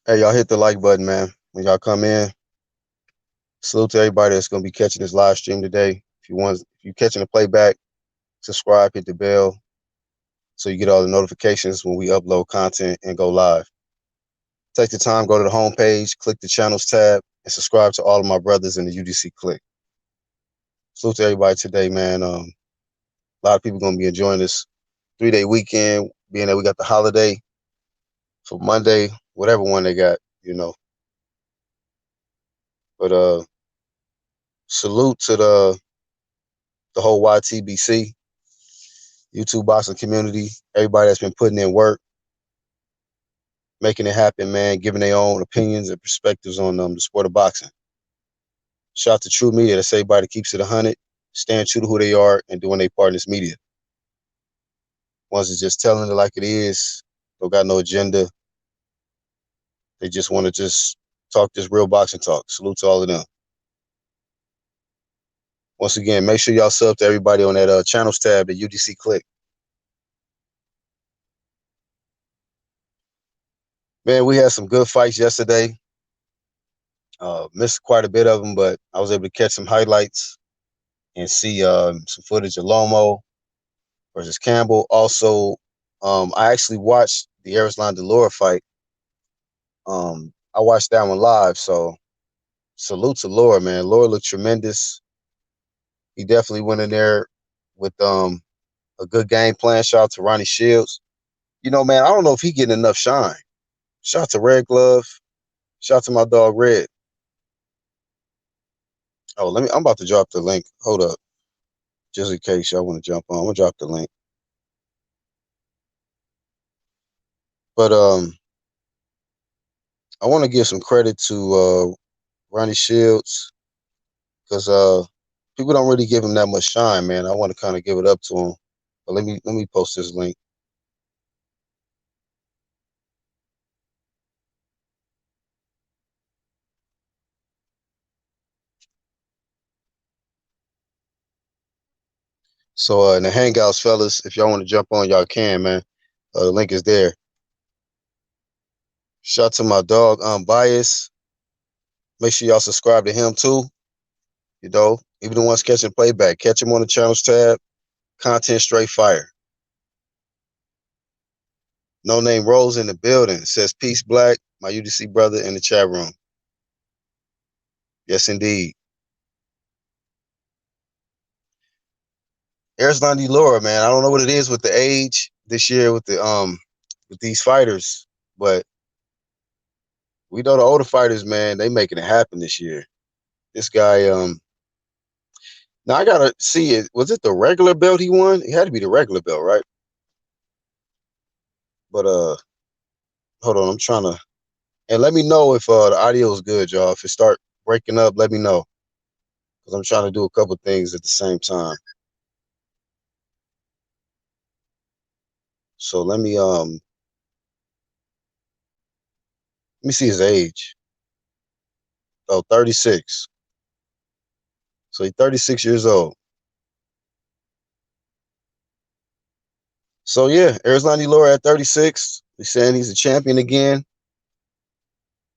Hey, y'all hit the like button, man. When y'all come in, salute to everybody that's gonna be catching this live stream today. If you catching the playback, subscribe, hit the bell so you get all the notifications when we upload content and go live. Take the time, go to the homepage, click the channels tab, and subscribe to all of my brothers in the UDC click. Salute to everybody today, man. A lot of people gonna be enjoying this 3-day weekend, being that we got the holiday for Monday, whatever one they got. But salute to the whole YTBC, YouTube boxing community, everybody that's been putting in work, making it happen, man, giving their own opinions and perspectives on the sport of boxing. Shout out to True Media, that's everybody that keeps it 100, staying true to who they are and doing their part in this media. Ones that's just telling it like it is, don't got no agenda. They just want to just talk this real boxing talk. Salute to all of them. Once again, make sure y'all sub to everybody on that channels tab, the UDC click. Man, we had some good fights yesterday. Missed quite a bit of them, but I was able to catch some highlights and see some footage of Loma versus Campbell. Also, I actually watched the Lara fight. I watched that one live, so salute to Lara, man. Lara looked tremendous. He definitely went in there with a good game plan. Shout out to Ronnie Shields. Man, I don't know if he getting enough shine. Shout out to Red Glove. Shout out to my dog Red. Oh, I'm about to drop the link. Hold up. Just in case y'all want to jump on. I'm gonna drop the link. But I want to give some credit to Ronnie Shields because people don't really give him that much shine, man. I want to kind of give it up to him. But let me post this link. So in the Hangouts, fellas, if y'all want to jump on, y'all can, man. The link is there. Shout out to my dog, Bias. Make sure y'all subscribe to him too. Even the ones catching playback, catch him on the channels tab. Content straight fire. No Name Rose in the building. Says peace, Black. My UDC brother in the chat room. Yes, indeed. Erislandy Lara, man. I don't know what it is with the age this year with these fighters, but we know the older fighters, man, they making it happen this year. This guy, now I gotta see it. Was it the regular belt he won? It had to be the regular belt, right? But hold on, I'm trying to, and let me know if the audio is good, y'all. If it start breaking up, let me know, because I'm trying to do a couple things at the same time. So let me see his age. Oh, 36. So he's 36 years old. So yeah, Erislandy Lara at 36. He's saying he's a champion again.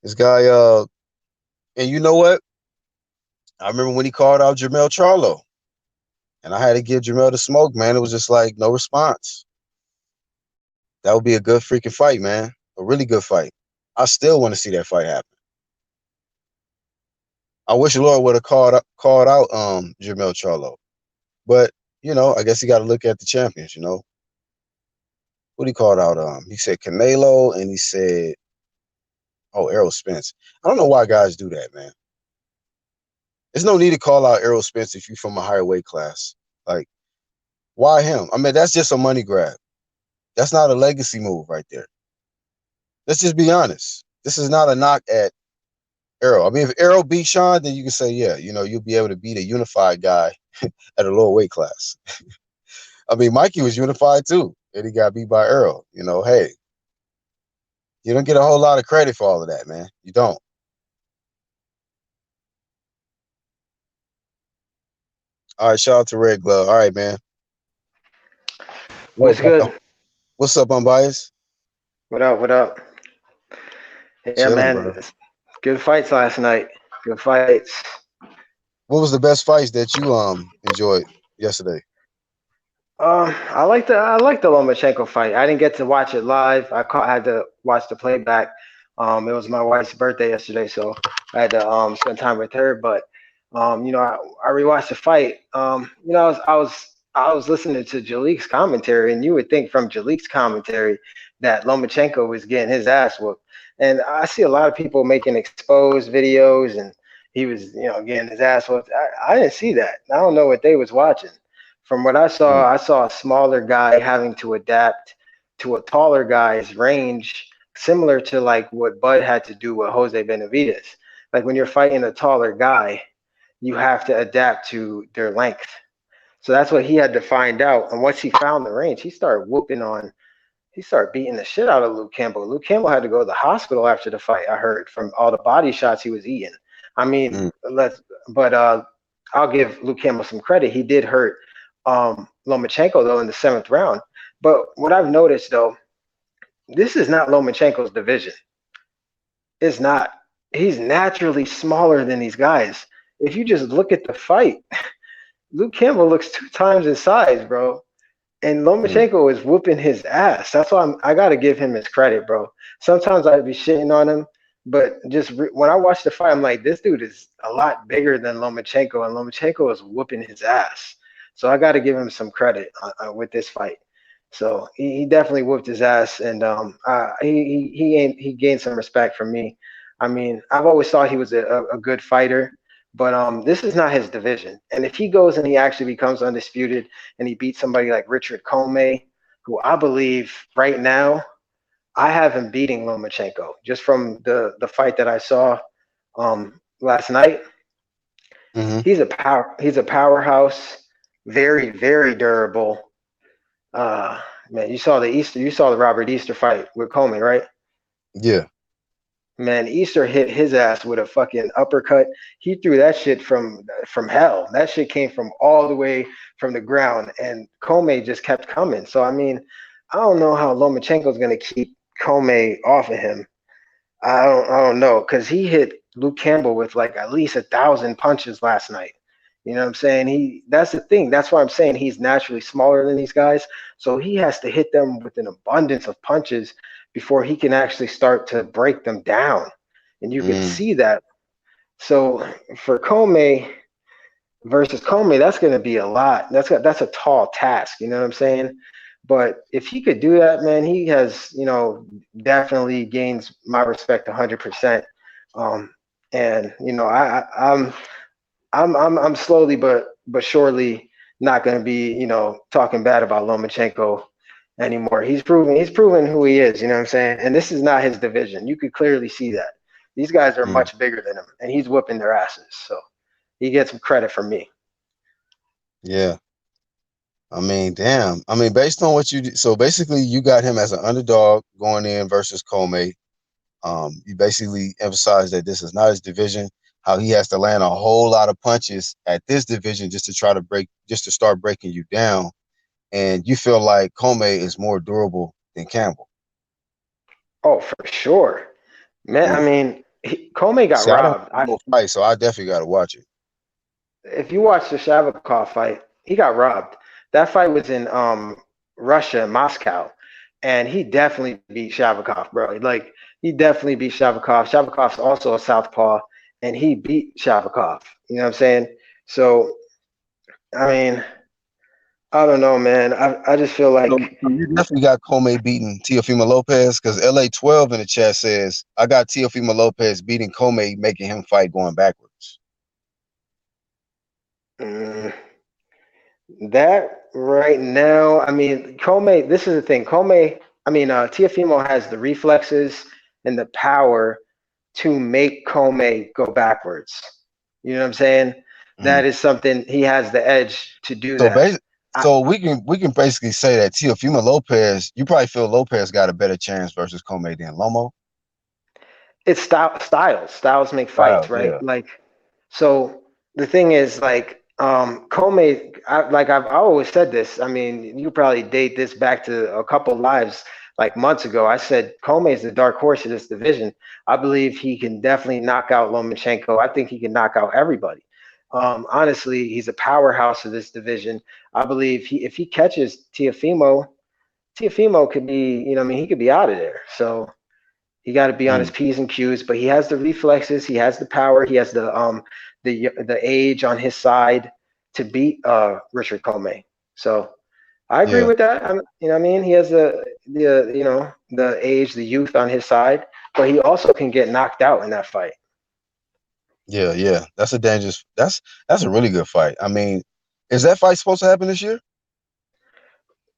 This guy, and you know what? I remember when he called out Jermell Charlo, and I had to give Jermell the smoke, man. It was just like no response. That would be a good freaking fight, man. A really good fight. I still want to see that fight happen. I wish Lara would have called out Jermell Charlo, but I guess you got to look at the champions. What he called out? He said Canelo, and he said, "Oh, Errol Spence." I don't know why guys do that, man. There's no need to call out Errol Spence if you're from a higher weight class. Like, why him? I mean, that's just a money grab. That's not a legacy move right there. Let's just be honest. This is not a knock at Errol. I mean, if Errol beat Sean, then you can say, yeah, you'll be able to beat a unified guy at a lower weight class. I mean, Mikey was unified too, and he got beat by Errol. Hey, you don't get a whole lot of credit for all of that, man. You don't. All right, shout out to Red Glove. All right, man. What's good? What's up, Unbiased? What up? What up? Yeah, Chilling, man. bro. Good fights last night. Good fights. What was the best fights that you enjoyed yesterday? I like the Lomachenko fight. I didn't get to watch it live. I had to watch the playback. It was my wife's birthday yesterday, so I had to spend time with her. But I rewatched the fight. I was listening to Jalik's commentary, and you would think from Jalik's commentary that Lomachenko was getting his ass whooped. And I see a lot of people making exposed videos, and he was getting his ass whooped. I didn't see that. I don't know what they was watching. From what Mm, I saw a smaller guy having to adapt to a taller guy's range, similar to like what Bud had to do with Jose Benavides. Like when you're fighting a taller guy, you have to adapt to their length. So that's what he had to find out. And once he found the range, he started beating the shit out of Luke Campbell. Luke Campbell had to go to the hospital after the fight, I heard, from all the body shots he was eating. I mean, mm, but I'll give Luke Campbell some credit. He did hurt Lomachenko though in the seventh round. But what I've noticed though, this is not Lomachenko's division. It's not. He's naturally smaller than these guys. If you just look at the fight, Luke Campbell looks two times his size, bro. And mm, Lomachenko is whooping his ass. That's why I got to give him his credit, bro. Sometimes I'd be shitting on him, but when I watch the fight, I'm like, this dude is a lot bigger than Lomachenko, and Lomachenko is whooping his ass. So I got to give him some credit with this fight. So he definitely whooped his ass, and he gained some respect from me. I mean, I've always thought he was a good fighter, but this is not his division. And if he goes and he actually becomes undisputed and he beats somebody like Richard Comey, who I believe right now I have him beating Lomachenko just from the fight that I saw last night. mm-hmm. He's a powerhouse, very very durable. Uh, Man, you saw the Robert Easter fight with Comey, right? Yeah. Man, Easter hit his ass with a fucking uppercut. He threw that shit from hell. That shit came from all the way from the ground, and Comey just kept coming. So I mean, I don't know how Lomachenko's gonna keep Comey off of him. I don't know because he hit Luke Campbell with like at least 1,000 punches last night. You know what I'm saying? That's the thing. That's why I'm saying he's naturally smaller than these guys. So he has to hit them with an abundance of punches before he can actually start to break them down. And you can Mm, see that. So for Comey versus Comey, that's going to be a lot. That's a tall task. You know what I'm saying? But if he could do that, man, he has, definitely gains my respect 100%. Um, and I'm slowly but surely not going to be talking bad about Lomachenko anymore. He's proven who he is. You know what I'm saying? And this is not his division. You could clearly see that. These guys are mm. much bigger than him, and he's whipping their asses. So he gets some credit from me. Yeah. I mean, damn. I mean, based on what you did, so basically you got him as an underdog going in versus Comey. You basically emphasize that this is not his division, how he has to land a whole lot of punches at this division just to try to just to start breaking you down. And you feel like Comey is more durable than Campbell. Oh, for sure, man. I Mm. mean, Comey got See, I don't robbed. know fight, so I definitely got to watch it. If you watch the Shavakov fight, he got robbed. That fight was in Russia, Moscow, and he definitely beat Shavakov, bro. Like he definitely beat Shavakov. Shavakov's also a southpaw, and he beat Shavakov. You know what I'm saying? So I mean, I don't know, man. I just feel So, like so you definitely got Comey beating Teofimo Lopez because LA 12 in the chat says I got Teofimo Lopez beating Comey, making him fight going backwards. mm, that right now. I mean, Comey. This is the thing. Teofimo has the reflexes and the power to make Comey go backwards. You know what I'm saying? Mm. That is something he has the edge to do So that. bas I, so we can basically say that Teofimo Lopez, you probably feel Lopez got a better chance versus Comey than Lomo. it's styles make fights, Wow, right? yeah. Like, so the thing is, like, Comey, I've always said this. I mean, you probably date this back to a couple lives. like months ago, I said Comey is the dark horse of this division. I believe he can definitely knock out Lomachenko. I think he can knock out everybody. Honestly, he's a powerhouse of this division. I believe if he catches Tiafimo could be, I mean, he could be out of there. So he got to be on his Mm, p's and q's. But he has the reflexes, he has the power, he has the age on his side to beat Richard Comey. So I agree yeah, with that. You know what I mean? He has the age, the youth on his side, but he also can get knocked out in that fight. yeah, yeah. That's a dangerous. That's a really good fight. I mean, is that fight supposed to happen this year?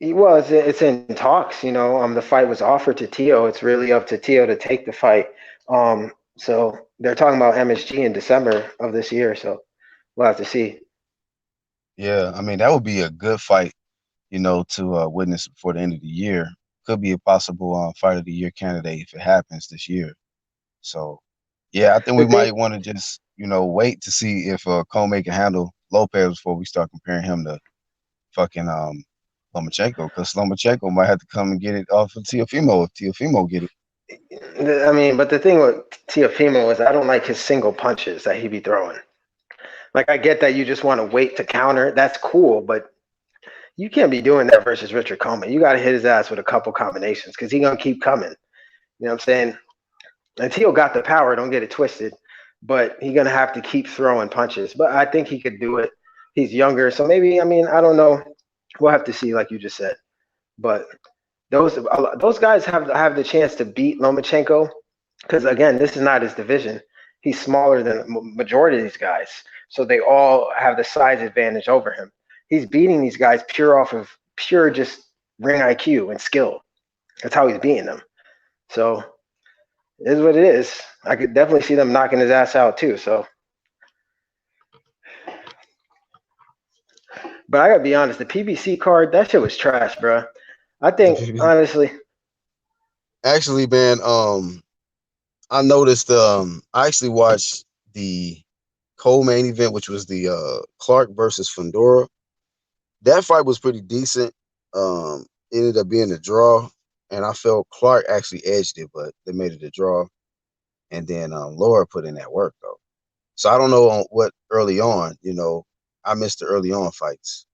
Well, it's in talks. The fight was offered to Tio. It's really up to Tio to take the fight. So they're talking about MSG in December of this year. So we'll have to see. Yeah, I mean that would be a good fight, to witness before the end of the year. Could be a possible fight of the year candidate if it happens this year. So, yeah, I think The we thing, might want to just, wait to see if Comey can handle Lopez before we start comparing him to fucking Lomachenko, because Lomachenko might have to come and get it off of Teofimo if Teofimo get it. I mean, but the thing with Tiafimo is I don't like his single punches that he be throwing. Like I get that you just want to wait to counter. That's cool, but you can't be doing that versus Richard Coleman. You got to hit his ass with a couple combinations because he's gonna keep coming. You know what I'm saying? And Tio got the power. Don't get it twisted, but he's gonna have to keep throwing punches. But I think he could do it. He's younger, so maybe. I mean, I don't know. We'll have to see, like you just said. But those guys have the chance to beat Lomachenko because again, this is not his division. He's smaller than the majority of these guys, so they all have the size advantage over him. He's beating these guys pure off of pure just ring IQ and skill. That's how he's beating them. So it is what it is. I could definitely see them knocking his ass out too. So, but I gotta be honest, the PBC card that shit was trash, bro. I think honestly, Actually, man, I noticed. I actually watched the co-main event, which was the Clark versus Fundora. That fight was pretty decent. Ended up being a draw, and I felt Clark actually edged it, but they made it a draw. And then Laura put in that work though. So I don't know on what early on. I missed the early on fights,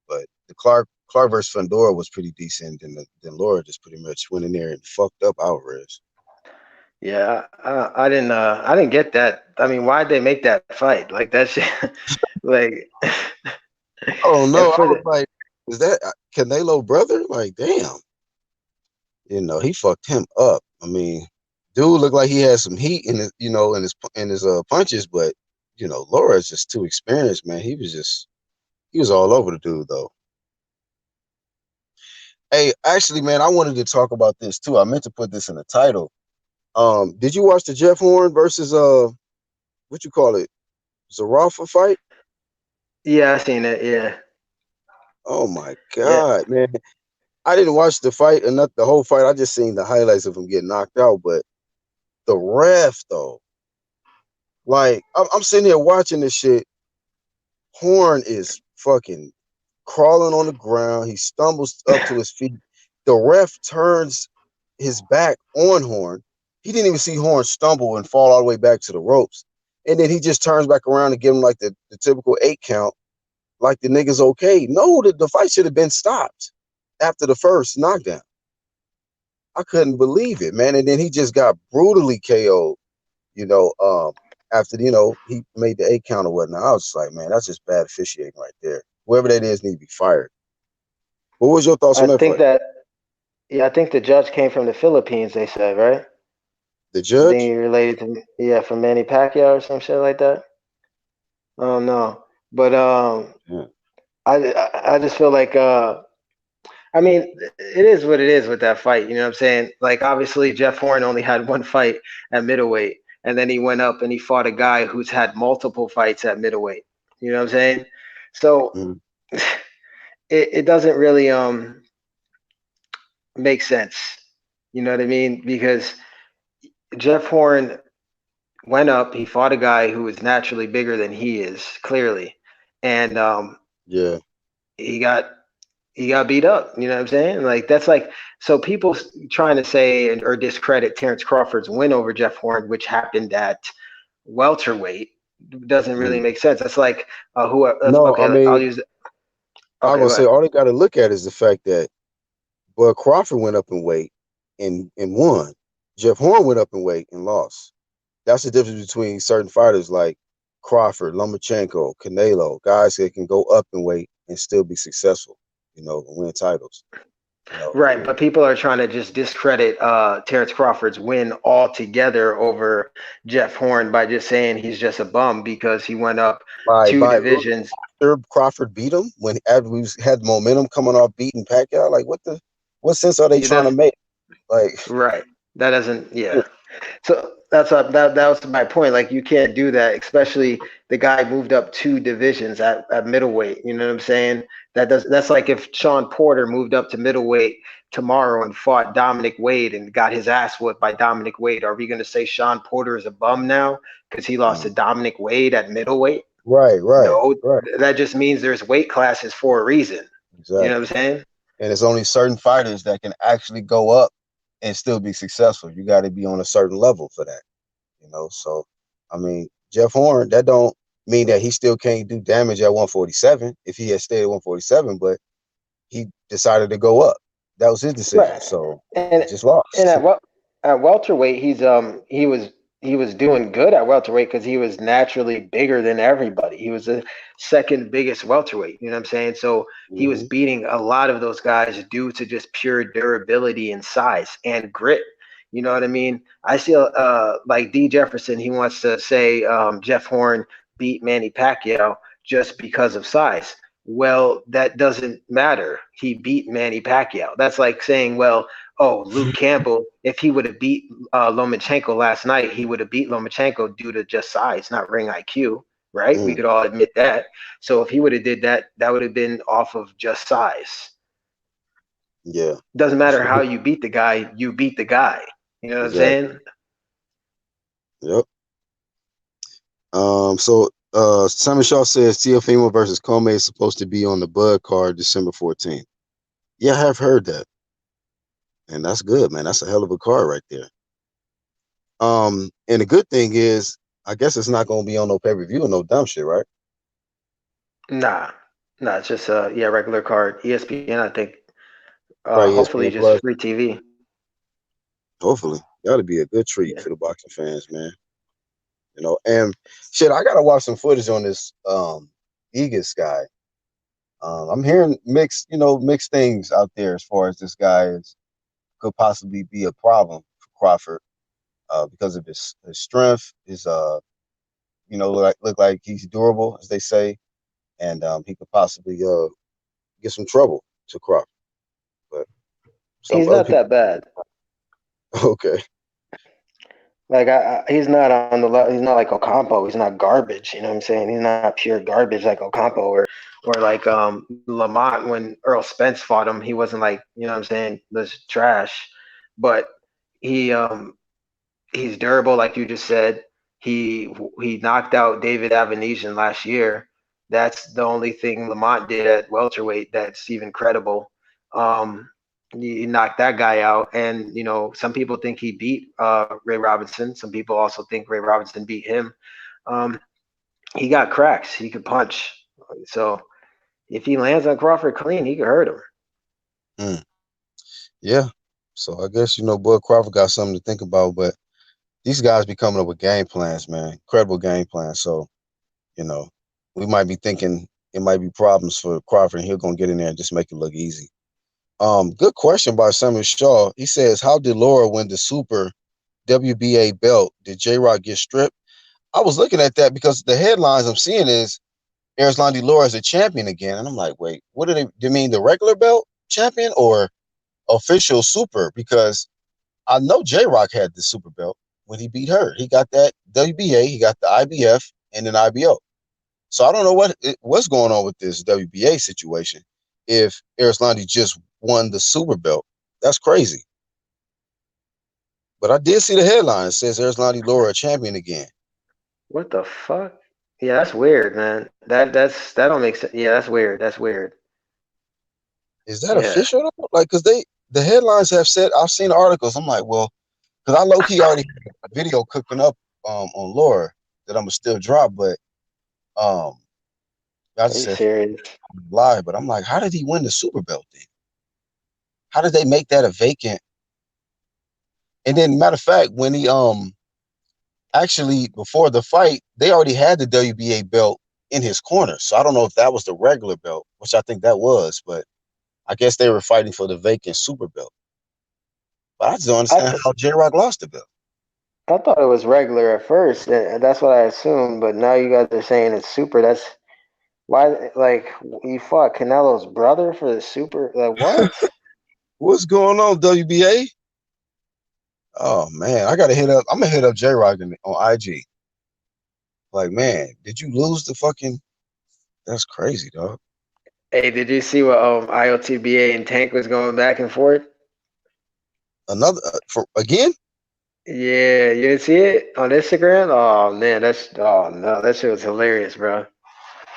but the Clark versus Fundora was pretty decent. Then Laura just pretty much went in there and fucked up Alvarez. yeah, I didn't get that. I mean, why'd they make that fight like that shit? Like, I don't and know. I for was the like, is that Canelo brother? Like, damn. He fucked him up. I mean, dude looked like he had some heat in his, in his punches, but Laura's just too experienced, man. He was all over the dude though. Hey, actually, man, I wanted to talk about this too. I meant to put this in the title. Did you watch the Jeff Horn versus what you call it, Zarafa fight? yeah, I seen it. Yeah, Oh my yeah. God, man. I didn't watch the fight and not the whole fight. I just seen the highlights of him getting knocked out. But the ref, though, like I'm sitting here watching this shit. Horn is fucking crawling on the ground. He stumbles up to his feet. The ref turns his back on Horn. He didn't even see Horn stumble and fall all the way back to the ropes. And then he just turns back around and give him like the typical 8 count, like the nigga's okay. No, the fight should have been stopped after the first knockdown. I couldn't believe it, man. And then he just got brutally KO'd, you know, um, after, he made the 8 count or whatnot. I was just like, man, that's just bad officiating right there. Whoever that is need to be fired. What was your thoughts I on that think fight? that yeah, I think the judge came from the Philippines. They said right. The I think judge? he related to from Manny Pacquiao or some shit like that. I don't know, but Yeah. I just feel like I mean, it is what it is with that fight. You know what I'm saying? Like, obviously, Jeff Horn only had one fight at middleweight, and then he went up and he fought a guy who's had multiple fights at middleweight. You know what I'm saying? So Mhm. it doesn't really make sense. You know what I mean? Because Jeff Horn went up, he fought a guy who is naturally bigger than he is, clearly, and Yeah. he got he got beat up. You know what I'm saying? Like that's like so people trying to say or discredit Terrence Crawford's win over Jeff Horn, which happened at welterweight, doesn't really Mm. make sense. That's like who? No, I Okay, I'll mean, use. I'm Okay, gonna go say ahead. all they got to look at is the fact that Bud Crawford went up in weight and won. Jeff Horn went up in weight and lost. That's the difference between certain fighters like Crawford, Lomachenko, Canelo, guys that can go up in weight and still be successful, and win titles. You know, Right, but people are trying to just discredit Terrence Crawford's win altogether over Jeff Horn by just saying he's just a bum because he went up two by losing divisions. after Crawford beat him when after we had momentum coming off beating Pacquiao. Like, what sense are they Yeah, trying to that's make? Like, right. That doesn't. Yeah. So that was my point. Like you can't do that, especially the guy moved up two divisions at middleweight. You know what I'm saying? That's like if Sean Porter moved up to middleweight tomorrow and fought Dominic Wade and got his ass whooped by Dominic Wade. Are we gonna say Sean Porter is a bum now because he lost to mm, Dominic Wade at middleweight? right, right, No, right, that just means there's weight classes for a reason. You know what exactly. I'm saying? And it's only certain fighters that can actually go up and still be successful. You got to be on a certain level for that. So, I mean, Jeff Horn, that don't mean that he still can't do damage at 147 if he had stayed at 147, but he decided to go up. That was his decision. Right. So And he just and lost. at welterweight he was doing good at welterweight because he was naturally bigger than everybody. He was the second biggest welterweight. You know what I'm saying? So he was Hmm. beating a lot of those guys due to just pure durability and size and grit. You know what I mean? I see like D Jefferson. He wants to say Jeff Horn beat Manny Pacquiao just because of size. Well, that doesn't matter. He beat Manny Pacquiao. That's like saying, well, oh, Luke Campbell, if he would have beat Lomachenko last night, he would have beat Lomachenko due to just size, not ring IQ, right? We Mm, could all admit that. So if he would have did that, that would have been off of just size. yeah, Doesn't matter how you beat the guy, you beat the guy. You know what I'm exactly. saying? Yep. So Simon Shaw says Teofimo versus Comey is supposed to be on the Bud card December 14th. Yeah, I have heard that. And that's good, man. That's a hell of a card right there. And the good thing is, I guess it's not gonna be on no pay-per-view or no dumb shit, right? Nah, nah, it's just yeah, regular card. ESPN, I think. Probably Hopefully, ESPN just Plus. free TV. Hopefully. That'll be a good treat Yeah. for the boxing fans, man. And shit, I gotta watch some footage on this Egas guy. I'm hearing mixed things out there as far as this guy could possibly be a problem for Crawford because of his strength, his look like he's durable, as they say, and he could possibly get some trouble to Crawford. But some He's other not people, that bad. okay, Like he's not on the he's not like Ocampo. He's not garbage. You know what I'm saying? He's not pure garbage like Ocampo or like Lamont when Earl Spence fought him. He wasn't like you know what I'm saying. This trash, but he he's durable like you just said. He knocked out David Avanesian last year. That's the only thing Lamont did at welterweight that's even credible. Um, he knocked that guy out, and some people think he beat Ray Robinson. Some people also think Ray Robinson beat him. Um, he got cracks. He could punch. So if he lands on Crawford clean, he could hurt him. mm, yeah. So I guess Bud Crawford got something to think about, but these guys be coming up with game plans, man, incredible game plans. So you know, we might be thinking it might be problems for Crawford, and he'll gonna get in there and just make it look easy. Good question by Samuel Shaw. He says, "How did Lara win the Super WBA belt? Did J Rock get stripped?" I was looking at that because the headlines I'm seeing is Erislandy Lara is a champion again, and I'm like, wait, what do they mean the regular belt champion or official Super? Because I know J Rock had the Super belt when he beat her. He got that WBA, he got the IBF, and then IBO. So I don't know what's going on with this WBA situation. If Erislandy just won the Super belt, that's crazy. But I did see the headline. It says Erislandy Lara champion again. What the fuck? Yeah, that's weird, man. That don't make sense. Yeah, that's weird. That's weird. Is that Yeah. official though? Like, cause the headlines have said, I've seen articles. I'm like, well, cause I low key already had a video cooking up on Laura that I'm gonna still drop, but um I Are just you said serious? live, but I'm like, how did he win the super belt then? How did they make that a vacant? And then matter of fact, when he actually before the fight, they already had the WBA belt in his corner. So I don't know if that was the regular belt, which I think that was, but I guess they were fighting for the vacant super belt. But I just don't I understand th- how J Rock lost the belt. I thought it was regular at first. That's what I assumed, but now you guys are saying it's super. That's why. Like you fought Canelo's brother for the super. Like what? What's going on, WBA? Oh man, I gotta hit up. I'm gonna hit up J Rock on IG. Like, man, did you lose the fucking? That's crazy, dog. Hey, did you see what IOTBA and Tank was going back and forth? Another for again? Yeah, you didn't see it on Instagram? Oh man, that's oh no, that shit was hilarious, bro.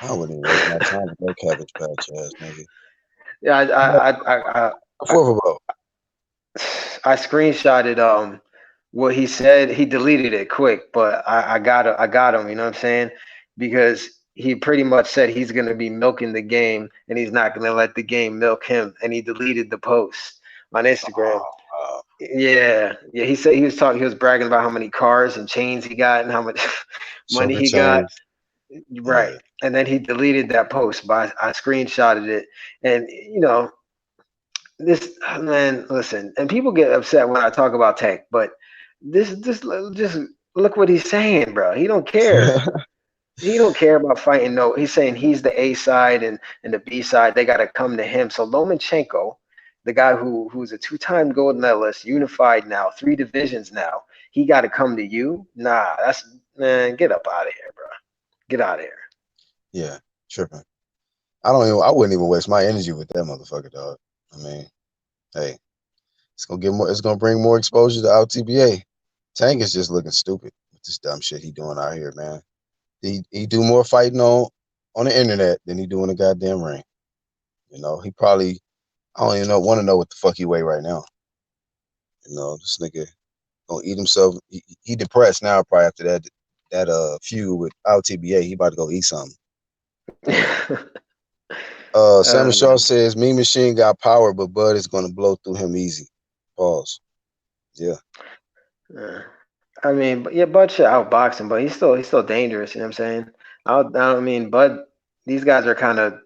I wouldn't even waste my time with no cabbage patch ass nigga. Yeah, Fourth about. I screenshotted what he said. He deleted it quick, but I got him. You know what I'm saying? Because he pretty much said he's gonna be milking the game, and he's not gonna let the game milk him. And he deleted the post on Instagram. Uh, Yeah, yeah. He said he was talking. He was bragging about how many cars and chains he got and how much money Choker he got. chains. Right. Yeah. And then he deleted that post, but I screenshotted it. And this man, listen, and people get upset when I talk about Tank, but just look what he's saying, bro. He don't care. He don't care about fighting. No, he's saying he's the A side and the B side. They got to come to him. So Lomachenko, the guy who's a two-time gold medalist, unified now, three divisions now, he got to come to you. Nah, that's man, get up out of here, bro. Get out of here. Yeah. Tripping. I wouldn't even waste my energy with that motherfucker, dog. I mean, hey, it's gonna bring more exposure to LTBA. Tank is just looking stupid with this dumb shit he doing out here, man. He do more fighting on the internet than he do in the goddamn ring. You know, he probably I don't even want to know what the fuck he weigh right now. You know, this nigga gonna eat himself. He depressed now probably after that feud with LTBA. He about to go eat something. Samuel Shaw Man. says Mean Machine got power, but Bud is gonna blow through him easy. Pause. Yeah. Uh, I mean, but yeah, Bud should outbox him, but he's still dangerous. You know what I'm saying? I mean, Bud. These guys are kind of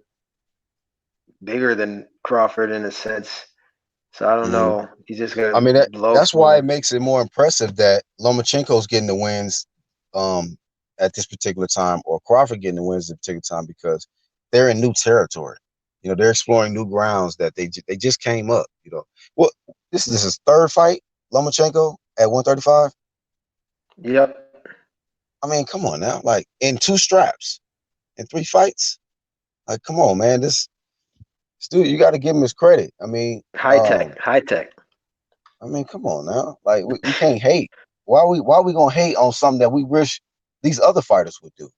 bigger than Crawford in a sense, so I don't Mhm. know. He's just I gonna mean blow that's why through it makes it more impressive that Lomachenko's getting the wins um at this particular time, or Crawford getting the wins at a particular time because they're in new territory. You know, they're exploring new grounds that they just came up. You know, well, this is his third fight, Lomachenko at 135. him. Yep, I mean, come on now, like in two straps in three fights. Like, come on, man, this dude, you got to give him his credit. high tech, high tech. Come on now. Like we can't hate. Why we gonna hate on something that we wish these other fighters would do?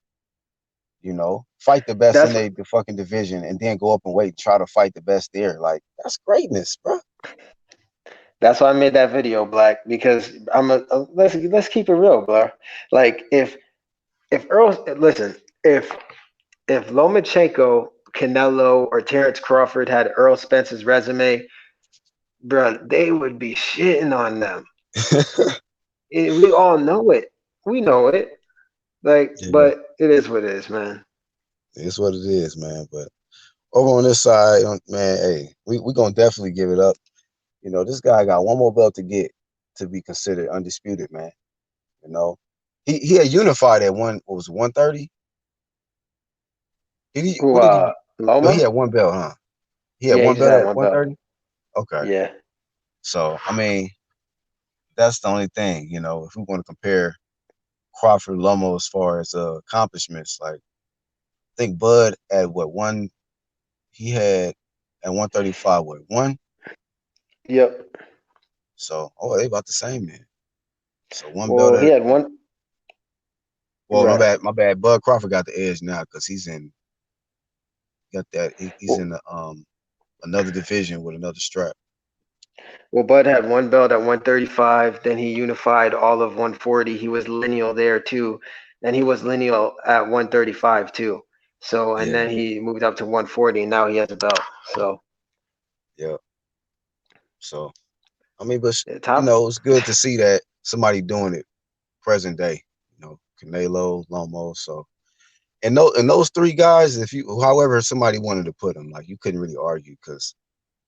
You know, fight the best in That's the fucking division and then go up and wait and try to fight the best there. Like that's greatness, bro. that's why I made that video, Black, because let's keep it real, bro. Like if Earl, listen, if Lomachenko, Canelo, or Terrence Crawford had Earl Spence's resume, bro, they would be shitting on them. We all know it. We know it. Like, Yeah, but it is what it is, man. it's what it is, man. But over on this side, man, hey, we gonna definitely give it up. You know, this guy got one more belt to get to be considered undisputed, man. You know, he had unified at what was it, 130? Who? What did he? No, he Loma? had one belt, huh? He had Yeah, he one just belt had at one belt. 130. Okay, Yeah. so that's the only thing. You know, if we want to compare Crawford Lomo as far as accomplishments, like I think Bud at what one he had at 135, what one? Yep. So they about the same then. So one belt Well, he at had one. well, Right. my bad. Bud Crawford got the edge now because he's in got that he's in Well, the another division with another strap. Well, Bud had one belt at 135, then he unified all of 140. He was lineal there too. Then he was lineal at 135 too. So, and Yeah, then he moved up to 140 and now he has a belt. So, yeah. So I mean, but yeah, you top. know, it's good to see that somebody doing it present day. You know, Canelo, Lomo. So and those three guys, if you however somebody wanted to put them, like you couldn't really argue because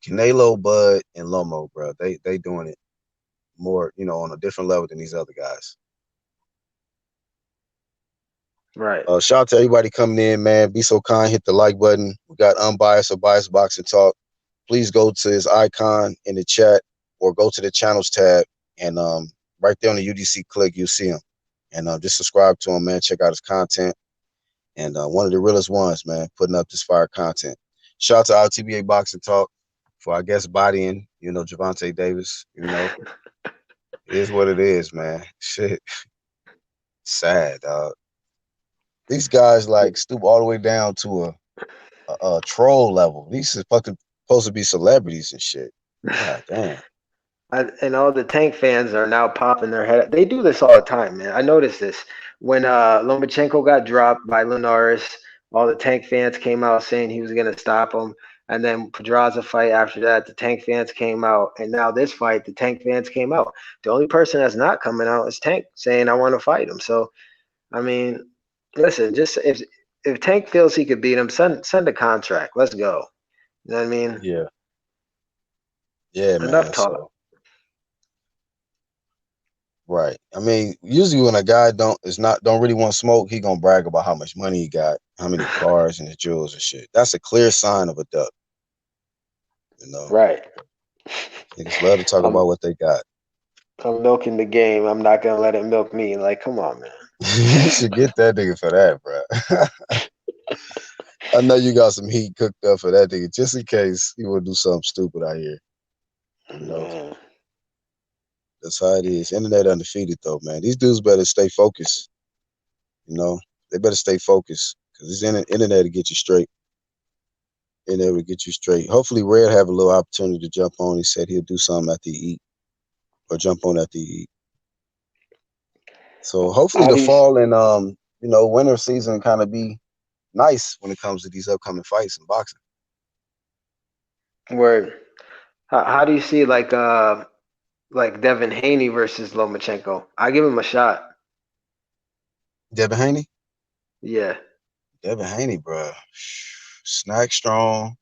Canelo, Bud, and Lomo, bro, they doing it more, you know, on a different level than these other guys. Right. Shout out to everybody coming in, man. Be so kind, hit the like button. We got unbiased or biased boxing talk. Please go to his icon in the chat or go to the channels tab and right there on the UDC click, you'll see him. And just subscribe to him, man. Check out his content. And one of the realest ones, man, putting up this fire content. Shout out to our TBA Boxing Talk for our guest bodying, you know, Javante Davis. You know, it is what it is, man. Shit, sad. These guys like stoop all the way down to a troll level. These is fucking supposed to be celebrities and shit. God damn. And all the Tank fans are now popping their head. They do this all the time, man. I noticed this when Lomachenko got dropped by Linares. All the Tank fans came out saying he was gonna stop him, and then Pedraza fight after that, the Tank fans came out, and now this fight, the Tank fans came out. The only person that's not coming out is Tank saying I want to fight him. So I mean, listen, just if Tank feels he could beat him, send a contract. Let's go. You know what I mean? Yeah. Yeah, Enough man. talk. So right. I mean, usually when a guy don't really want smoke, he gonna brag about how much money he got, how many cars and his jewels and shit. That's a clear sign of a duck. You know, Right. niggas love to talk I'm about what they got. I'm milking the game. I'm not gonna let it milk me. Like, come on, man. You should get that nigga for that, bro. I know you got some heat cooked up for that nigga, just in case he will do something stupid out here. You know, Man. that's how it is. Internet undefeated though, man. These dudes better stay focused. You know, they better stay focused because this internet to get you straight. Internet will get you straight. Hopefully, Red have a little opportunity to jump on. He said he'll do something after he eat or jump on after he eat. So hopefully, How the do you fall and you know, winter season kind of be nice when it comes to these upcoming fights in boxing. where how do you see like Devin Haney versus Lomachenko? I give him a shot. Devin Haney, Yeah. Devin Haney, bro, snack strong,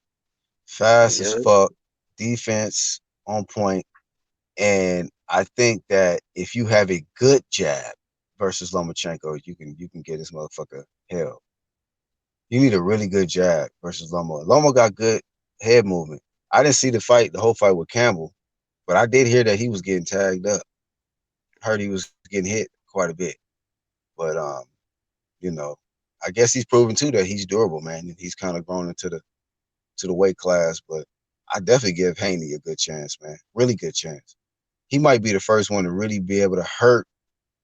fast as Yeah. fuck, defense on point, and I think that if you have a good jab versus Lomachenko, you can get this motherfucker hell. You need a really good jab versus Loma. Loma got good head movement. I didn't see the whole fight with Campbell, but I did hear that he was getting tagged up. Heard he was getting hit quite a bit. But you know, I guess he's proven too that he's durable, man, and he's kind of grown into the weight class. But I definitely give Haney a good chance, man. Really good chance. He might be the first one to really be able to hurt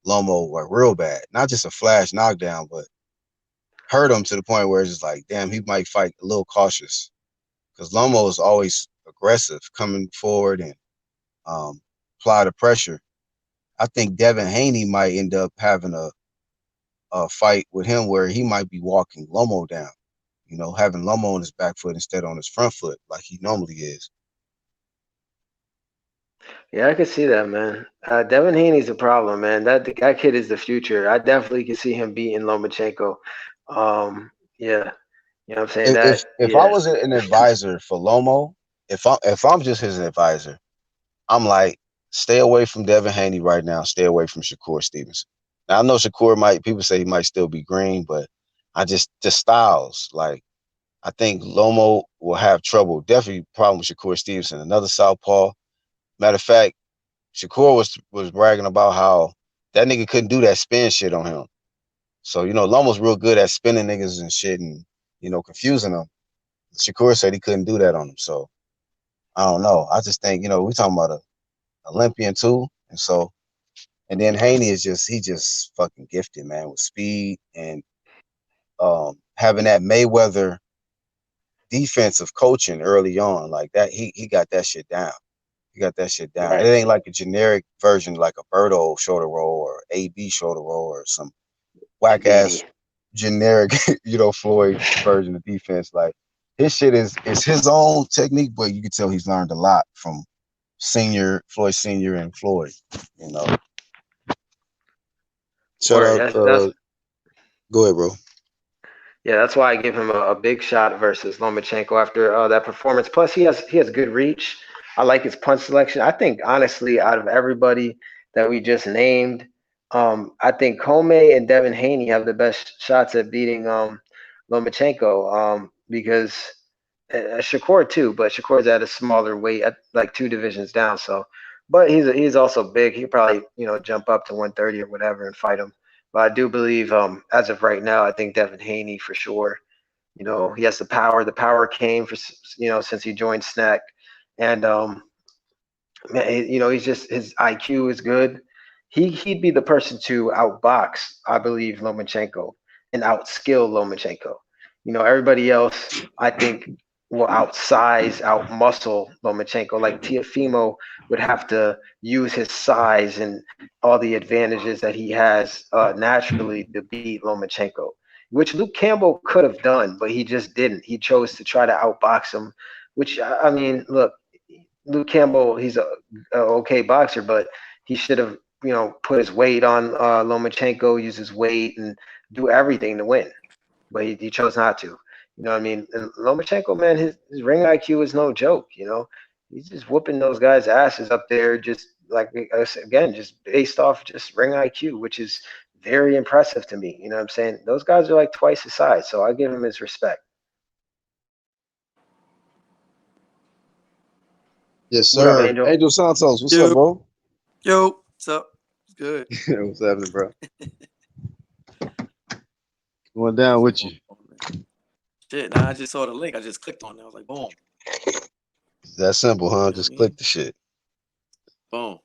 Lomo like real bad. Not just a flash knockdown, but hurt him to the point where it's just like, damn, he might fight a little cautious. Because Lomo is always aggressive, coming forward and apply the pressure. I think Devin Haney might end up having a fight with him where he might be walking Lomo down, you know, having Lomo on his back foot instead on his front foot like he normally is. Yeah, I can see that, man. Devin Haney's a problem, man. That kid is the future. I definitely can see him beating Lomachenko. Yeah, you know what I'm saying? If I Yeah. was an advisor for Lomo, if I'm just his advisor, I'm like, stay away from Devin Haney right now. Stay away from Shakur Stevenson. Now I know Shakur might people say he might still be green, but I just the styles like I think Lomo will have trouble. Definitely problem with Shakur Stevenson, another southpaw. Matter of fact, Shakur was bragging about how that nigga couldn't do that spin shit on him. So you know, Lomo's real good at spinning niggas and shit, and you know, confusing them. Shakur said he couldn't do that on him. So I don't know. I just think you know we talking about a Olympian too, and so and then Haney is just he just fucking gifted, man, with speed and having that Mayweather defensive coaching early on. Like that, he got that shit down. He got that shit down. It Right. ain't like a generic version like a Birdo shoulder roll or AB shoulder roll or some whack ass Speedy. generic, Floyd version of defense. Like his shit is his own technique, but you can tell he's learned a lot from Floyd Senior and Floyd. You know, shout Word. out. That's Go ahead, bro. Yeah, that's why I give him a big shot versus Lomachenko after that performance. Plus, he has good reach. I like his punch selection. I think honestly, out of everybody that we just named, I think Comey and Devin Haney have the best shots at beating Lomachenko. Because Shakur too, but Shakur's at a smaller weight, at like two divisions down. So, but he's also big. He could probably jump up to 130 or whatever and fight him. But I do believe, as of right now, I think Devin Haney for sure. He has the power. The power came since he joined Snack, and man, he's just his IQ is good. He'd be the person to outbox, I believe, Lomachenko and outskill Lomachenko. Everybody else, I think, will outsize, outmuscle Lomachenko. Like Tiafimo would have to use his size and all the advantages that he has naturally to beat Lomachenko, which Luke Campbell could have done, but he just didn't. He chose to try to outbox him, which I mean, look, Luke Campbell, he's a okay boxer, but he should have, put his weight on Lomachenko, use his weight, and do everything to win. But he chose not to. You know what I mean? And Lomachenko, man, his ring IQ is no joke. He's just whooping those guys' asses up there, just like again, just based off just ring IQ, which is very impressive to me. You know what I'm saying? Those guys are like twice his size, so I give him his respect. Yes, What up, sir. Angel? Angel Santos, what's up, Yo, bro? yo, what's up? It's good. What's happening, bro? Going down What's with going you. on, man? Shit, nah, I just saw the link. I just clicked on it. I was like, boom. It's that simple, huh? You know what I Just click mean? the shit. Boom.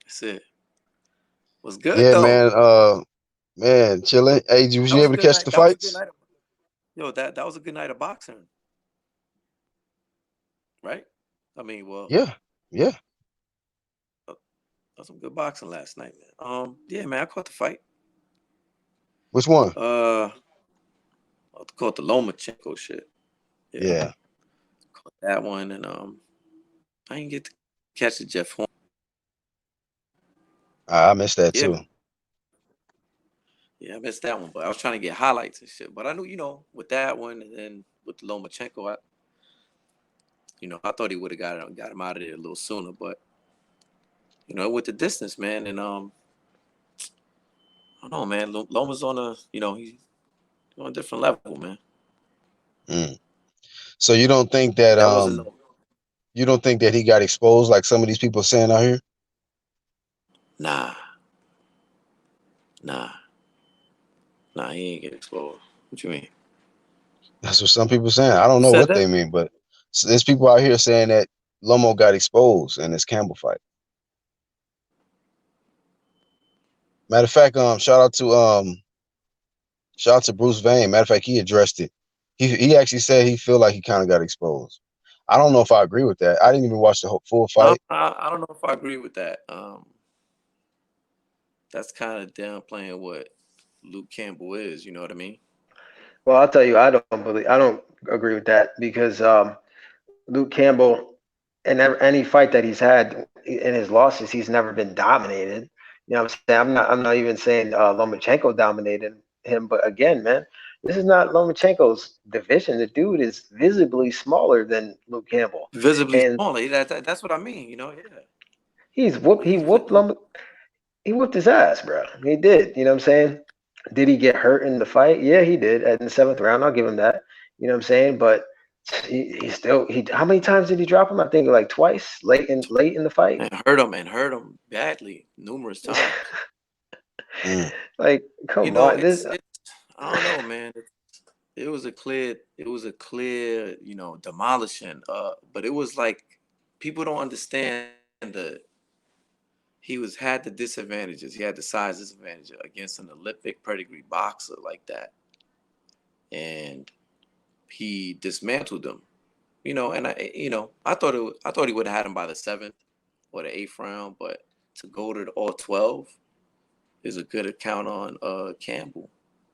That's it. Was good Yeah, though. man. Man, chilling. Hey, was That you was a able to good catch night. the That was a good fights? night. Yo, that was a good night of boxing, right? I mean, well, Yeah, yeah. that was some good boxing last night, man. Yeah, man, I caught the fight. Which one? I caught the Lomachenko shit. Yeah, Yeah. caught that one, and I didn't get to catch the Jeff Horn. I missed that Yeah, too. yeah, I missed that one, but I was trying to get highlights and shit. But I knew, with that one and then with Lomachenko, I thought he would have got him out of there a little sooner. But it went the distance, man. And I don't know, man. Loma's on he's on a different level, man. Mm. So That wasn't no, you don't think that he got exposed like some of these people saying out here? nah, nah, nah. He ain't get exposed. What you mean? That's what some people saying. I don't Who know said what that? they mean, but there's people out here saying that Lomo got exposed in this Campbell fight. Matter of fact, shout out to Bruce Vane. Matter of fact, he addressed it. He actually said he feel like he kind of got exposed. I don't know if I agree with that. I didn't even watch the whole full fight. I don't know if I agree with that. That's kind of downplaying what Luke Campbell is. You know what I mean? Well, I'll tell you, I don't agree with that because Luke Campbell, in any fight that he's had in his losses, he's never been dominated. You know what I'm saying? I'm not even saying Lomachenko dominated him, but again, man, this is not Lomachenko's division. The dude is visibly smaller than Luke Campbell, Visibly and smaller. That's what I mean. Yeah. he He's whooped he whooped his ass, bro. He did. You know what I'm saying? Did he get hurt in the fight? Yeah, he did. In the seventh round, I'll give him that. You know what I'm saying? But he still he. How many times did he drop him? I think like twice late in the fight. and hurt him badly numerous times. Mm. Like, come on, this It's I don't know, man. It was a clear, demolishing. But it was like people don't understand the had the disadvantages. He had the size disadvantage against an Olympic pedigree boxer like that, and he dismantled him. And I thought he would have had him by the seventh or the eighth round, but to go to all 12 is a good account on Campbell.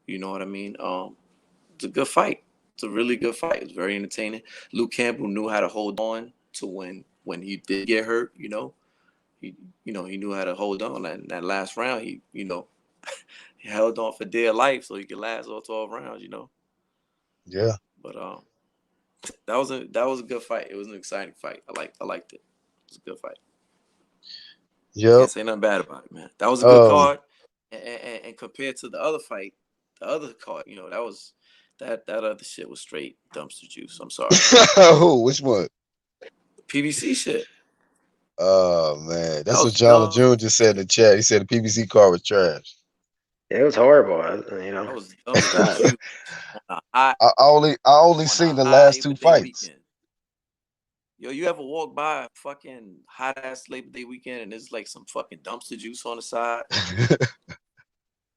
You know what I mean? It's a good fight. It's a really good fight. It's very entertaining. Luke Campbell knew how to hold on to when he did get hurt. He knew how to hold on. That last round, he held on for dear life so he could last all 12 rounds. Yeah. But that was a good fight. It was an exciting fight. I liked it. It was a good fight. Yep. Can't say nothing bad about it, man. That was a good Um. card, and compared to the other fight, the other card, that was that other shit was straight dumpster juice. I'm sorry, Who? Which one? PBC shit. Oh man, That that's what was John dumpster June just said in the chat. He said the PBC card was trash. It was horrible. that was It's dumpster not. juice on a hot I only on a seen the hot last two Labor Day fights. weekend. Yo, you ever walk by a fucking hot ass Labor Day weekend and there's like some fucking dumpster juice on the side?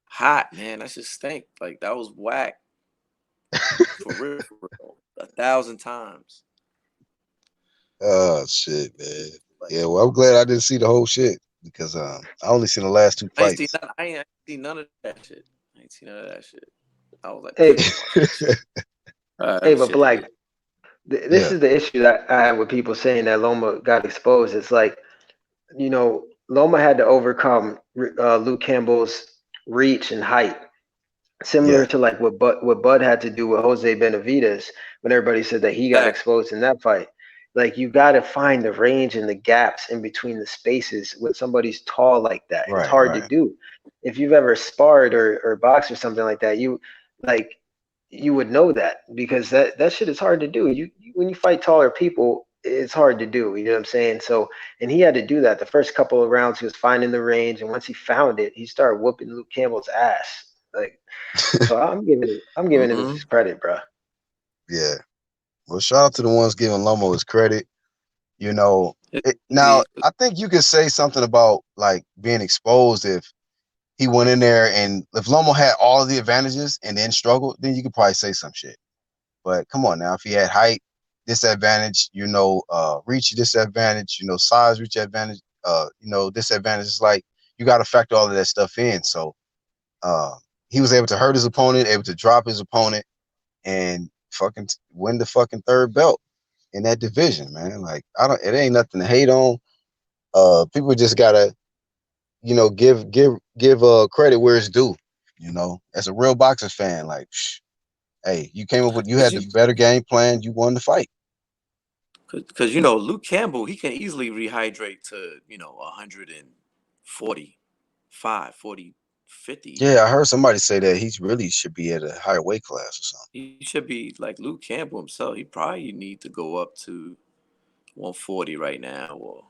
Hot, man. That just stink. Like that was whack for real, for real. 1,000 times. Oh shit, man. Like Yeah, well, I'm glad I didn't see the whole shit because I only seen the last two fights. I ain't seen none of that shit. I ain't seen none of that shit. I was like, I Hey, ain't watching that shit. hey, That but shit Black, hit. this Yeah, is the issue that I have with people saying that Loma got exposed. It's like, Loma had to overcome Luke Campbell's reach and height, similar yeah, to like what Bud had to do with Jose Benavidez when everybody said that he got Exactly. exposed in that fight. Like you got to find the range and the gaps in between the spaces with somebody's tall like that. It's right, hard to right. do. If you've ever sparred or boxed or something like that, like you would know that because that shit is hard to do. When you fight taller people, it's hard to do. You know what I'm saying? So and he had to do that the first couple of rounds. He was finding the range, and once he found it, he started whooping Luke Campbell's ass. Like so I'm giving him Mm-hmm. his credit, bro. Yeah. Well, shout out to the ones giving Lomo his credit. You know, now Indeed. I think you could say something about like being exposed if he went in there and if Lomo had all of the advantages and then struggled, then you could probably say some shit. But come on now, if he had height disadvantage, reach disadvantage, size reach advantage, disadvantage. It's like you got to factor all of that stuff in. So uh, he was able to hurt his opponent, able to drop his opponent, and fucking win the fucking third belt in that division, man. Like it ain't nothing to hate on. People just gotta, give credit where it's due. As a real boxing fan, like, hey, you Cause had the you, better game plan, you won the fight. cause Luke Campbell, he can easily rehydrate to 145, 40, 50 Yeah, even. I heard somebody say that he really should be at a higher weight class or something. He should be like Luke Campbell himself. He probably need to go up to 140 right now, or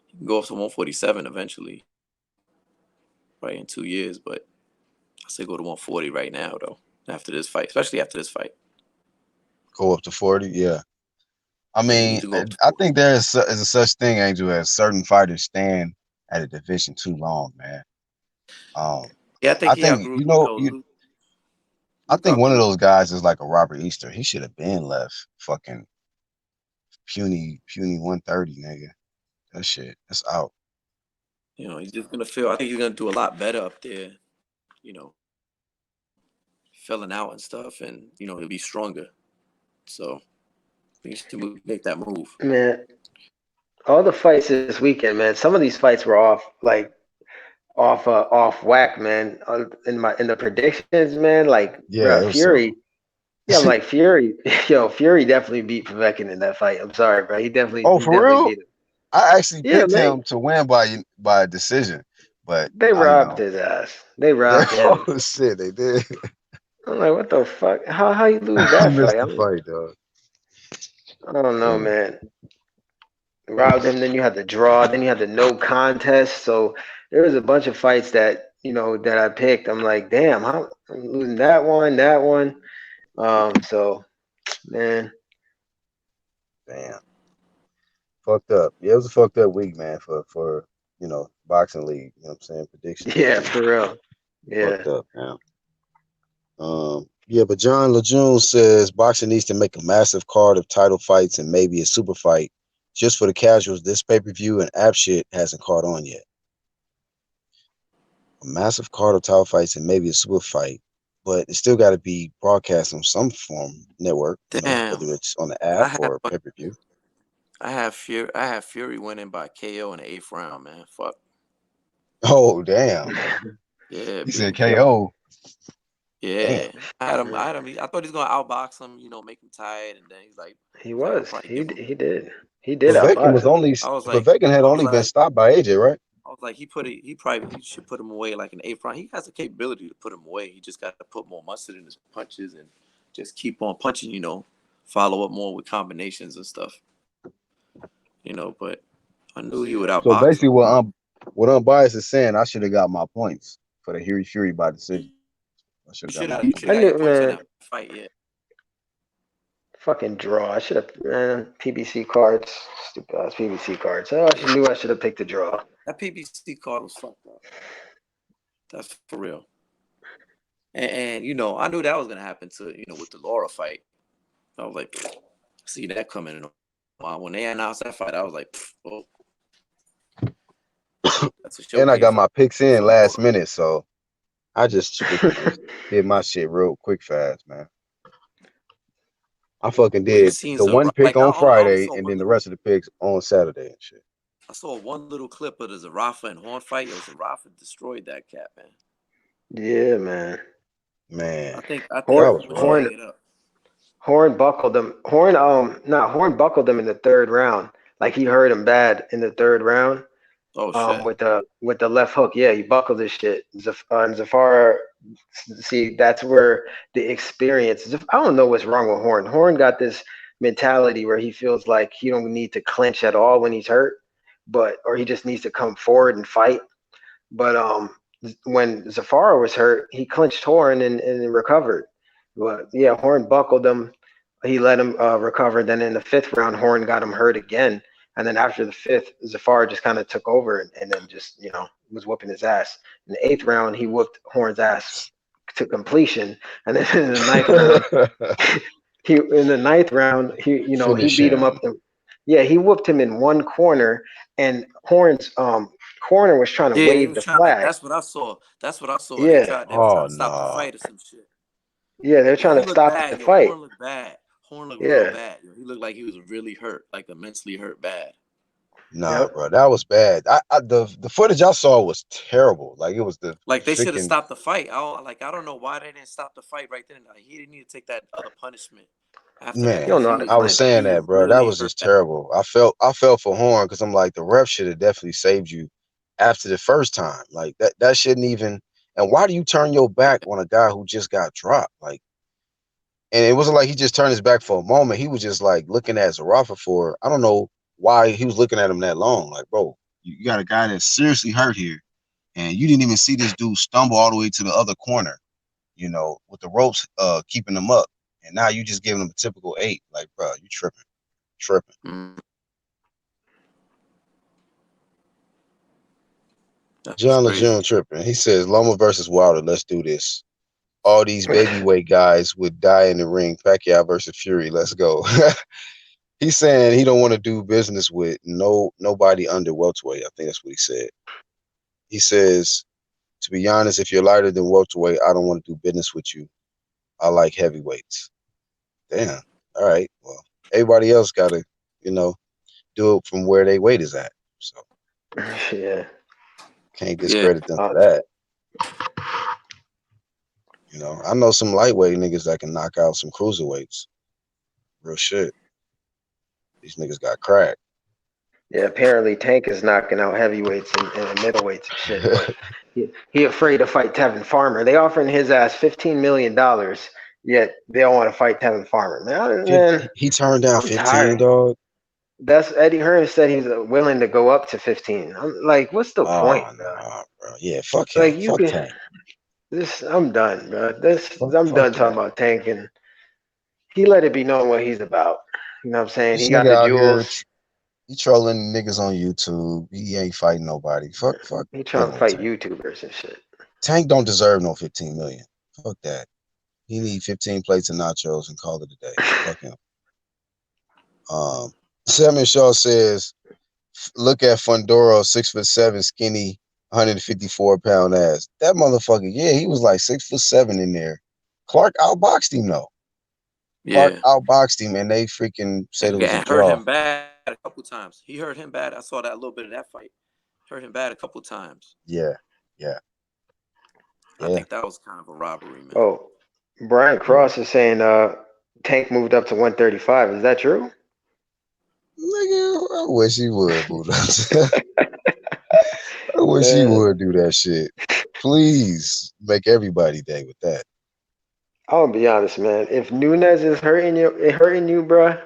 he can go up to 147 eventually, right in 2 years. But I say go to 140 right now though. After this fight, especially after this fight, Go up to 40, yeah. I yeah, he mean, need to go up to I 40. think is a such thing, Angel, as certain fighters stand at a division too long, man. Um, Yeah, I think I he think outgrew. I Luke think one of outgrew. those guys is like a Robert Easter. He should have been left fucking puny 130, nigga. That shit, that's out. He's just gonna feel. I think he's gonna do a lot better up there. You know, filling out and stuff, and he'll be stronger. So I think he should make that move. Man, all the fights this weekend, man. Some of these fights were off whack, man. In the predictions, man. Like, bruh, Yeah, it was Fury. some. Yeah, I'm like Fury. Yo, Fury definitely beat Povetkin in that fight. I'm sorry, bro. He definitely Oh, he for definitely real? beat him. I actually Yeah, picked man. him to win by decision, but They I robbed his ass. They they robbed him. oh shit, they did. I'm like, what the fuck? How you lose I that missed fight? the fight, dog. I don't know, Yeah. man. Robbed him. Then you had the draw. Then you had the no contest. So there was a bunch of fights that I picked. I'm like, damn, I'm losing that one, that one. So man, Damn. Fucked up. Yeah, it was a fucked up week, man, for boxing league. You know what I'm saying? Predictions and yeah, shit. for real. Fucked Yeah. up, man. Yeah, but John Lejeune says boxing needs to make a massive card of title fights and maybe a super fight just for the casuals. This pay-per-view and app shit hasn't caught on yet. A massive card of title fights and maybe a super fight, but it still got to be broadcast on some form network, Damn. whether it's on the app I have or pay-per-view. I have Fury winning by KO in the 8th round, man. Fuck. Oh, damn. Yeah, He said B. KO. Damn. Yeah. I thought he was gonna outbox him, make him tired, and then He he's like, I'll was. probably He give him. he did. He did But Veckin outbox was him. only, I was but like, Veckin had I was only been like, stopped by AJ, right? he should put him away like an 8th round. He has the capability to put him away. He just got to put more mustard in his punches and just keep on punching. Follow up more with combinations and stuff. But I knew he would So outbox basically, him. what Unbiased is saying, I should have got my points for the Fury by decision. I should You have got should my have points. got your knew, points on man. that fight, yeah. Fucking draw. I should have, man. PBC cards. Stupid ass PBC cards. Oh, I knew I should have picked a draw. That PBC card was fucked up. That's for real. And I knew that was gonna happen to with the Lara fight. I was like, see that coming. When they announced that fight, I was like, oh, that's a And I got showcase my picks in for last Lara. minute, so I just strictly just did my shit real quick, fast, man. I fucking Well, you did seen the one pick like on I only Friday saw and one then the little. rest of the picks on Saturday and shit. I saw one little clip of the Zarafa and Horn fight. Zarafa destroyed that cat, man. Yeah, man. Man, I think that Horn was Horn should rough. Horn hang it up. Horn buckled him. Horn buckled him in the third round. Like he hurt him bad in the third round. Oh shit. With the left hook. Yeah, he buckled his shit. And Zafar, see, that's where the experience. I don't know what's wrong with Horn. Horn got this mentality where he feels like he don't need to clinch at all when he's hurt, or he just needs to come forward and fight. But when Zafar was hurt, he clinched Horn and recovered. But yeah, Horn buckled him. He let him recover. Then in the fifth round, Horn got him hurt again. And then after the fifth, Zafar just kind of took over and then just, was whooping his ass. In the eighth round, he whooped Horn's ass to completion. And then in the ninth round, he Finish beat him up. him. Yeah, he whooped him in one corner, and Horn's corner was trying to Yeah, he wave was the trying to. Flag. That's what I saw. That's what I saw. They Yeah, tried. They were Oh trying to stop the no, fight or some shit. yeah, they're Yo, trying he to looked stop the bad. Yo, fight. Horn looked bad. Horn looked real Yeah, bad. Yo, he looked like he was really hurt, like immensely hurt bad. nah, yep. bro, that was bad. The footage I saw was terrible. Like it was the Like they should have freaking stopped the fight. I don't know why they didn't stop the fight right then. Like, he didn't need to take that other punishment after that You don't man. because know how to. I was saying he was that, bro. That really was hurt just bad. terrible. I felt for Horn because I'm like the ref should have definitely saved you after the first time. Like that shouldn't even. And why do you turn your back on a guy who just got dropped? Like, and it wasn't like he just turned his back for a moment. He was just like looking at Zarafa for I don't know why he was looking at him that long. Like, bro, you got a guy that's seriously hurt here, and you didn't even see this dude stumble all the way to the other corner, with the ropes keeping him up, and now you just giving him a typical 8. Like, bro, you tripping. Mm, that's John crazy. Lejeune tripping. He says Loma versus Wilder. Let's do this. All these baby weight guys would die in the ring. Pacquiao versus Fury. Let's go. He's saying he don't want to do business with nobody under welterweight. I think that's what he said. He says, to be honest, if you're lighter than welterweight, I don't want to do business with you. I like heavyweights. Damn. All right. Well, everybody else got to, you know, do it from where their weight is at. So Yeah. can't Yeah, discredit them Uh, for that. I know some lightweight niggas that can knock out some cruiserweights. Real shit. These niggas got crack. yeah. Apparently, Tank is knocking out heavyweights and middleweights and shit. But he afraid to fight Tevin Farmer. They offering his ass $15 million, yet they don't want to fight Tevin Farmer. Man, He turned down I'm 15, tired. dog. That's Eddie Hearn said he's willing to go up to 15. I'm like, what's the point, Oh bro? no, bro. Yeah, fuck him. Like you Fuck can Tank. I'm done, bro. I'm Fuck done talking that. about Tank, and he let it be known what he's about. You know what I'm saying? This He got nigga the out here, jewels. he trolling niggas on YouTube. He ain't fighting nobody. Fuck He trying to dealing with fight Tank. YouTubers and shit. Tank don't deserve no 15 million. Fuck that. He need 15 plates of nachos and call it a day. Fuck him. Samuel Shaw says, look at Fundoro, 6'7", skinny, 154-pound ass. That motherfucker, yeah, he was like 6'7" in there. Clark outboxed him though. Clark Yeah. outboxed him, and they freaking said it was a And hurt draw. him bad a couple times. He hurt him bad. I saw that a little bit of that fight. Hurt him bad a couple times. Yeah. I think that was kind of a robbery, man. Oh, Brian Cross is saying Tank moved up to 135. Is that true? Nigga, I wish he would, Buddha. I wish he would do that shit. Please make everybody day with that. I'll be honest, man. If Nunes is hurting you, bruh.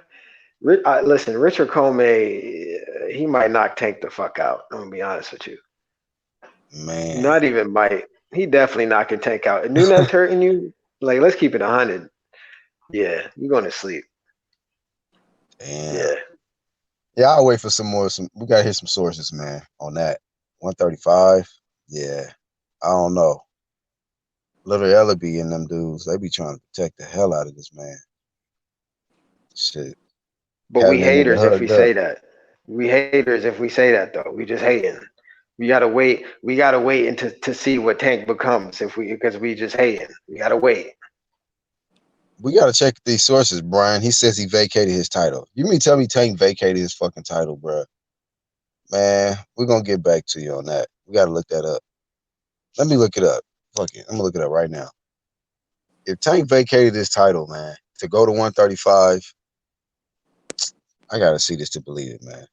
Listen, Richard Comey, he might knock Tank the fuck out. I'm gonna be honest with you. Man. Not even might. He definitely knocking Tank out. If Nunes hurting you, like, let's keep it 100. Yeah, you're going to sleep. Damn. Yeah, I'll wait for some more. We gotta hear some sources, man, on that. 135. Yeah, I don't know. Little Ellaby and them dudes, they be trying to protect the hell out of this man. Shit. But we haters if we say that. We haters if we say that though. We just hating. We gotta wait. We gotta wait until to see what Tank becomes because we just hating. We gotta wait. We gotta check these sources, Brian. He says he vacated his title. You mean tell me Tank vacated his fucking title, bro? Man, we're gonna get back to you on that. We gotta look that up. Let me look it up. Fuck it. I'm gonna look it up right now. If Tank vacated his title, man, to go to 135, I gotta see this to believe it, man.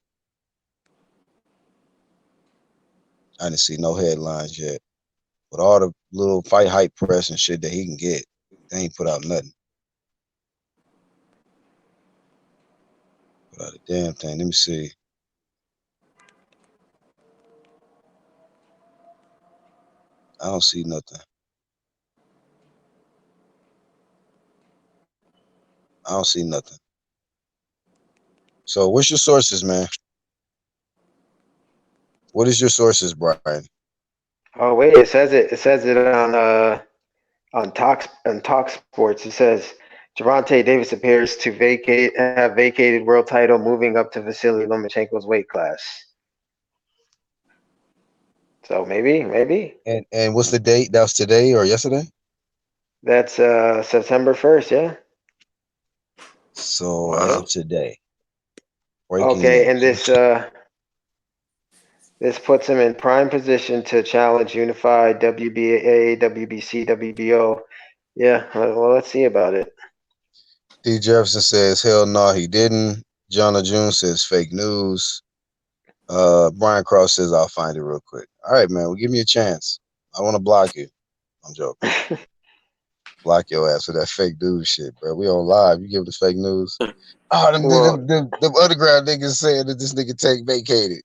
I didn't see no headlines yet. With all the little fight hype press and shit that he can get, they ain't put out nothing. Put out a damn thing. Let me see. I don't see nothing. I don't see nothing. So what's your sources, man? What is your sources, Brian? Oh wait, it says it on Talk Sports. It says Gervonta Davis appears to have vacated world title, moving up to Vasily Lomachenko's weight class. So maybe. And what's the date? That was today or yesterday? That's September 1st, yeah. So as of today. Breaking Okay, and news. this puts him in prime position to challenge unified WBA, WBC, WBO. Yeah, well, let's see about it. D. Jefferson says, hell no, he didn't. Jonna June says fake news. Brian Cross says, I'll find it real quick. All right, man. Well, give me a chance. I want to block you. I'm joking. Block your ass for that fake news shit, bro. We on live. You give us fake news. Oh, them underground niggas saying that this nigga Tank vacated.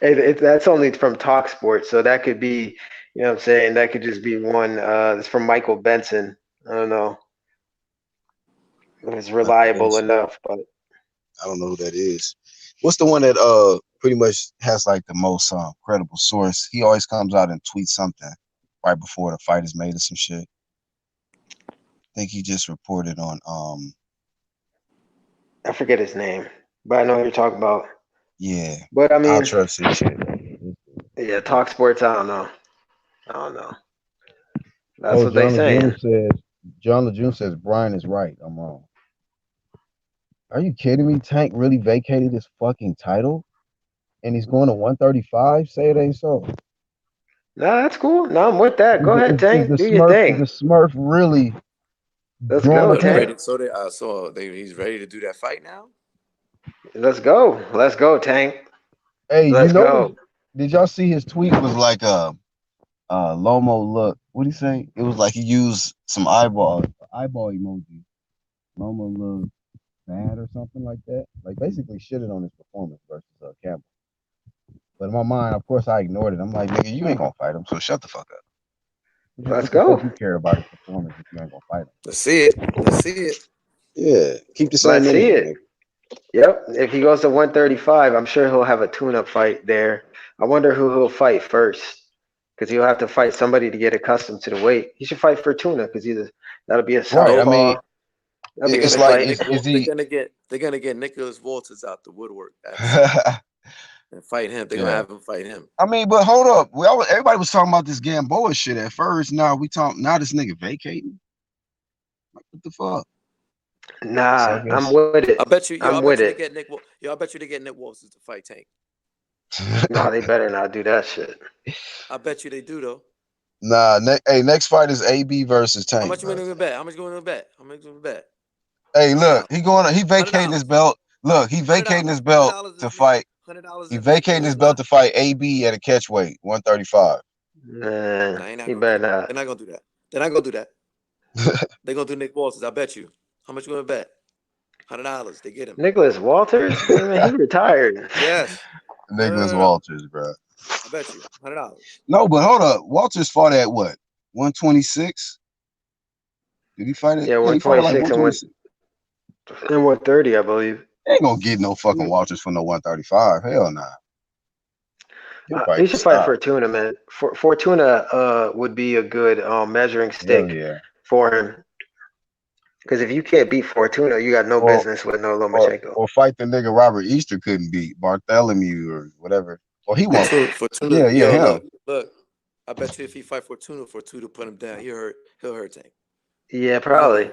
That's only from Talk Sports, so that could be, you know what I'm saying? That could just be one. It's from Michael Benson. I don't know if it's reliable enough, but I don't know who that is. What's the one that pretty much has like the most credible source? He always comes out and tweets something right before the fight is made or some shit. I think he just reported on I forget his name, but I know what you're talking about. Yeah. But I mean, I'll trust his shit. Yeah, Talk Sports. I don't know. That's what they saying. John Lejeune says Brian is right. I'm wrong. Are you kidding me? Tank really vacated his fucking title, and he's going to 135. Say it ain't so. Nah, that's cool. No, I'm with that. Go ahead, Tank. Do your thing. Is the Smurf really? Let's go, Tank. He's ready to do that fight now. Let's go, Tank. Hey, did y'all see his tweet? Was like Loma look. What did he say? It was like he used some eyeball emoji. Loma look bad or something like that. Like basically shitted on his performance versus Campbell. But in my mind, of course, I ignored it. I'm like, nigga, you ain't gonna fight him, so shut the fuck up. Let's go. What the fuck you care about his performance if you ain't gonna fight him? Let's see it. Yeah, keep the same. Let's see it. Yep. If he goes to 135, I'm sure he'll have a tune-up fight there. I wonder who he'll fight first. because he'll have to fight somebody to get accustomed to the weight. He should fight Fortuna because that'll be a Right. I mean, southpaw. That'll be a it's good like fight. is he? They're gonna get Nicholas Walters out the woodwork absolutely and fight him. They're gonna Yeah. have him fight him. I mean, but hold up. Everybody was talking about this Gamboa shit at first. Now this nigga vacating. Like, what the fuck? So I Nah, I'm guess. with it. I bet you, yo, I'm I with bet you they it. get Nick. Yo, I bet you they get Nick Walters to fight Tank. No, they better not do that shit. I bet you they do though. Nah. Next fight is AB versus How Tank, much you bro. want to bet? How much you want to bet? How much you want to bet? Hey, look, $100. he vacating his $100. belt. Look, he Hundred vacating his dollars. $100 belt to if Nick. fight. $100 He if Nick vacating wins. his belt to fight AB at a catchweight, 135. Nah, Nah, he better not. They're not gonna do that. They're not gonna do that. They're gonna do Nick Walters. I bet you. How much you want to bet? $100. They get him. Nicholas Walters, man, he retired. Yes. Nicholas No. Walters, bro. I bet you $100. No, but hold up. Walters fought at what? 126? Did he fight it? Yeah, Yeah, he fought at like 126 126. and 130, I believe. Ain't gonna get no fucking Walters for no 135. Hell nah. He'll probably He get should fight stopped. Fortuna, man. Fortuna would be a good measuring Hell stick yeah. for him. Because if you can't beat Fortuna, you got no Or business with no or Lomachenko. or fight the nigga Robert Easter couldn't beat Bartholomew or whatever. Or he won't. Fortuna. Yeah, Yo, him. look. I bet you if he fight Fortuna put him down, he'll hurt Tank. Yeah, probably.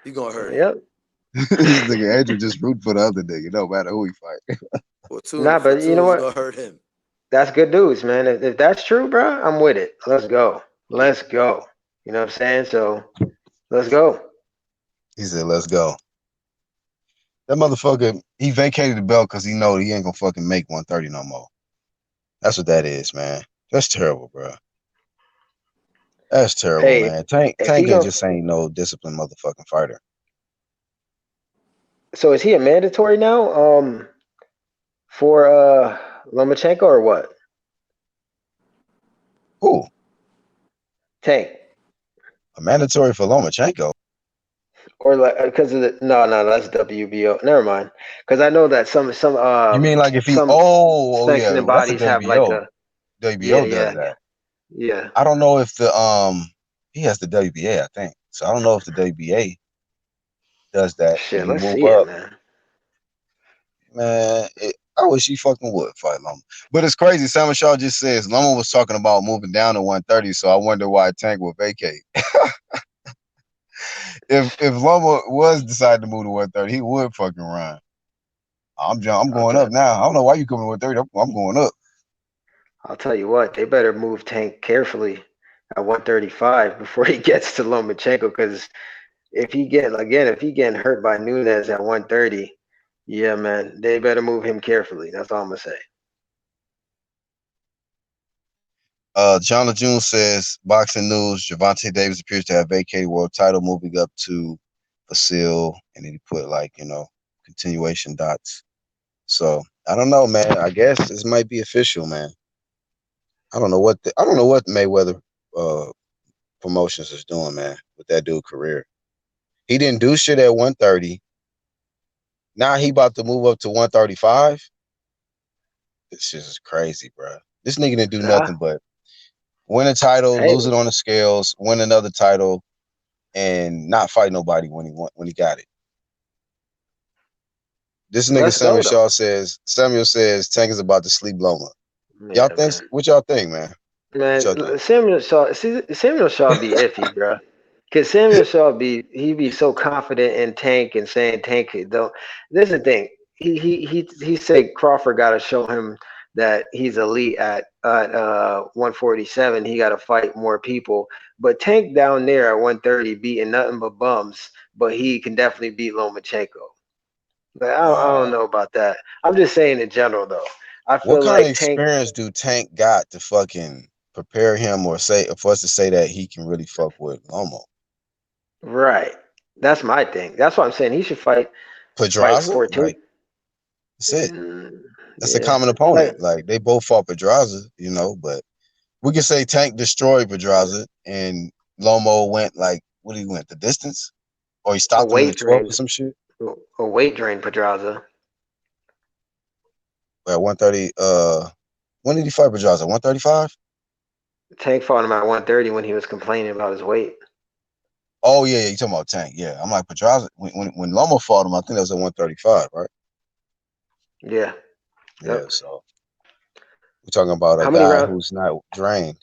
He gonna hurt him. Yep. This nigga Andrew just root for the other nigga, no matter who he fight. Fortuna's Nah, but you know what? gonna hurt him. That's good news, man. If that's true, bro, I'm with it. Let's go. Let's go. You know what I'm saying? So let's go. He said, let's go. That motherfucker, he vacated the belt because he know he ain't gonna fucking make 130 no more. That's what that is, man. That's terrible, bro. That's terrible, Hey, man. Tank if he ain't go, just ain't no disciplined motherfucking fighter. so is he a mandatory now? For Lomachenko or what? Who? Tank. A mandatory for Lomachenko. Or like because of the no, that's WBO. Never mind. Because I know that You mean like if he some yeah, sanctioning well, that's a bodies have like WBO. a WBO does that. yeah. I don't know if the he has the WBA, I think. So I don't know if the WBA does that. Can Shit, he let's move see it, up? man. Man, I wish he fucking would fight Loma. But it's crazy. Simon Shaw just says Loma was talking about moving down to 130, so I wonder why Tank would vacate. if Loma was decided to move to 130, he would fucking run. I'm going up now. I don't know why you coming to 130. I'm going up. I'll tell you what, they better move Tank carefully at 135 before he gets to Lomachenko. Because if he getting hurt by Nunes at 130, yeah, man, they better move him carefully. That's all I'm gonna say. John LeJune says, boxing news, Gervonta Davis appears to have vacated world title, moving up to Vasil, and then he put like, continuation dots. So I don't know, man. I guess this might be official, man. I don't know what Mayweather promotions is doing, man, with that dude career. He didn't do shit at 130. Now he about to move up to 135. This shit is crazy, bro. This nigga didn't do nothing but win a title, Hey, lose it on the scales, win another title, and not fight nobody when he got it. This nigga let's go though. Samuel says Tank is about to sleep Loma. Yeah, Y'all think man. what y'all think, man? What y'all think? Man, Samuel Shaw be iffy, bro. Cause Samuel Shaw he be so confident in Tank and saying Tank don't. This is the thing. He said Crawford got to show him that he's elite at 147. He got to fight more people. But Tank down there at 130 beating nothing but bums. But he can definitely beat Lomachenko. But I don't know about that. I'm just saying in general though. I What feel kind of like Tank. experience do Tank got to fucking prepare him or for us to say that he can really fuck with Loma? Right. That's my thing. That's what I'm saying. He should fight Pedraza? Fortune. Like, that's it. That's a Yeah. common opponent. Like, they both fought Pedraza, but we can say Tank destroyed Pedraza and Lomo went like, what he went, the distance? Or he A stopped him in the weight 12 or drain. some shit? A weight drain Pedraza. At 130, when did he fight Pedraza? 135? Tank fought him at 130 when he was complaining about his weight. Oh yeah, you talking about Tank? Yeah, I'm like Pedraza. When Loma fought him, I think that was at 135, right? Yeah. Yeah. Yep. So we're talking about a How many guy rounds? who's not drained.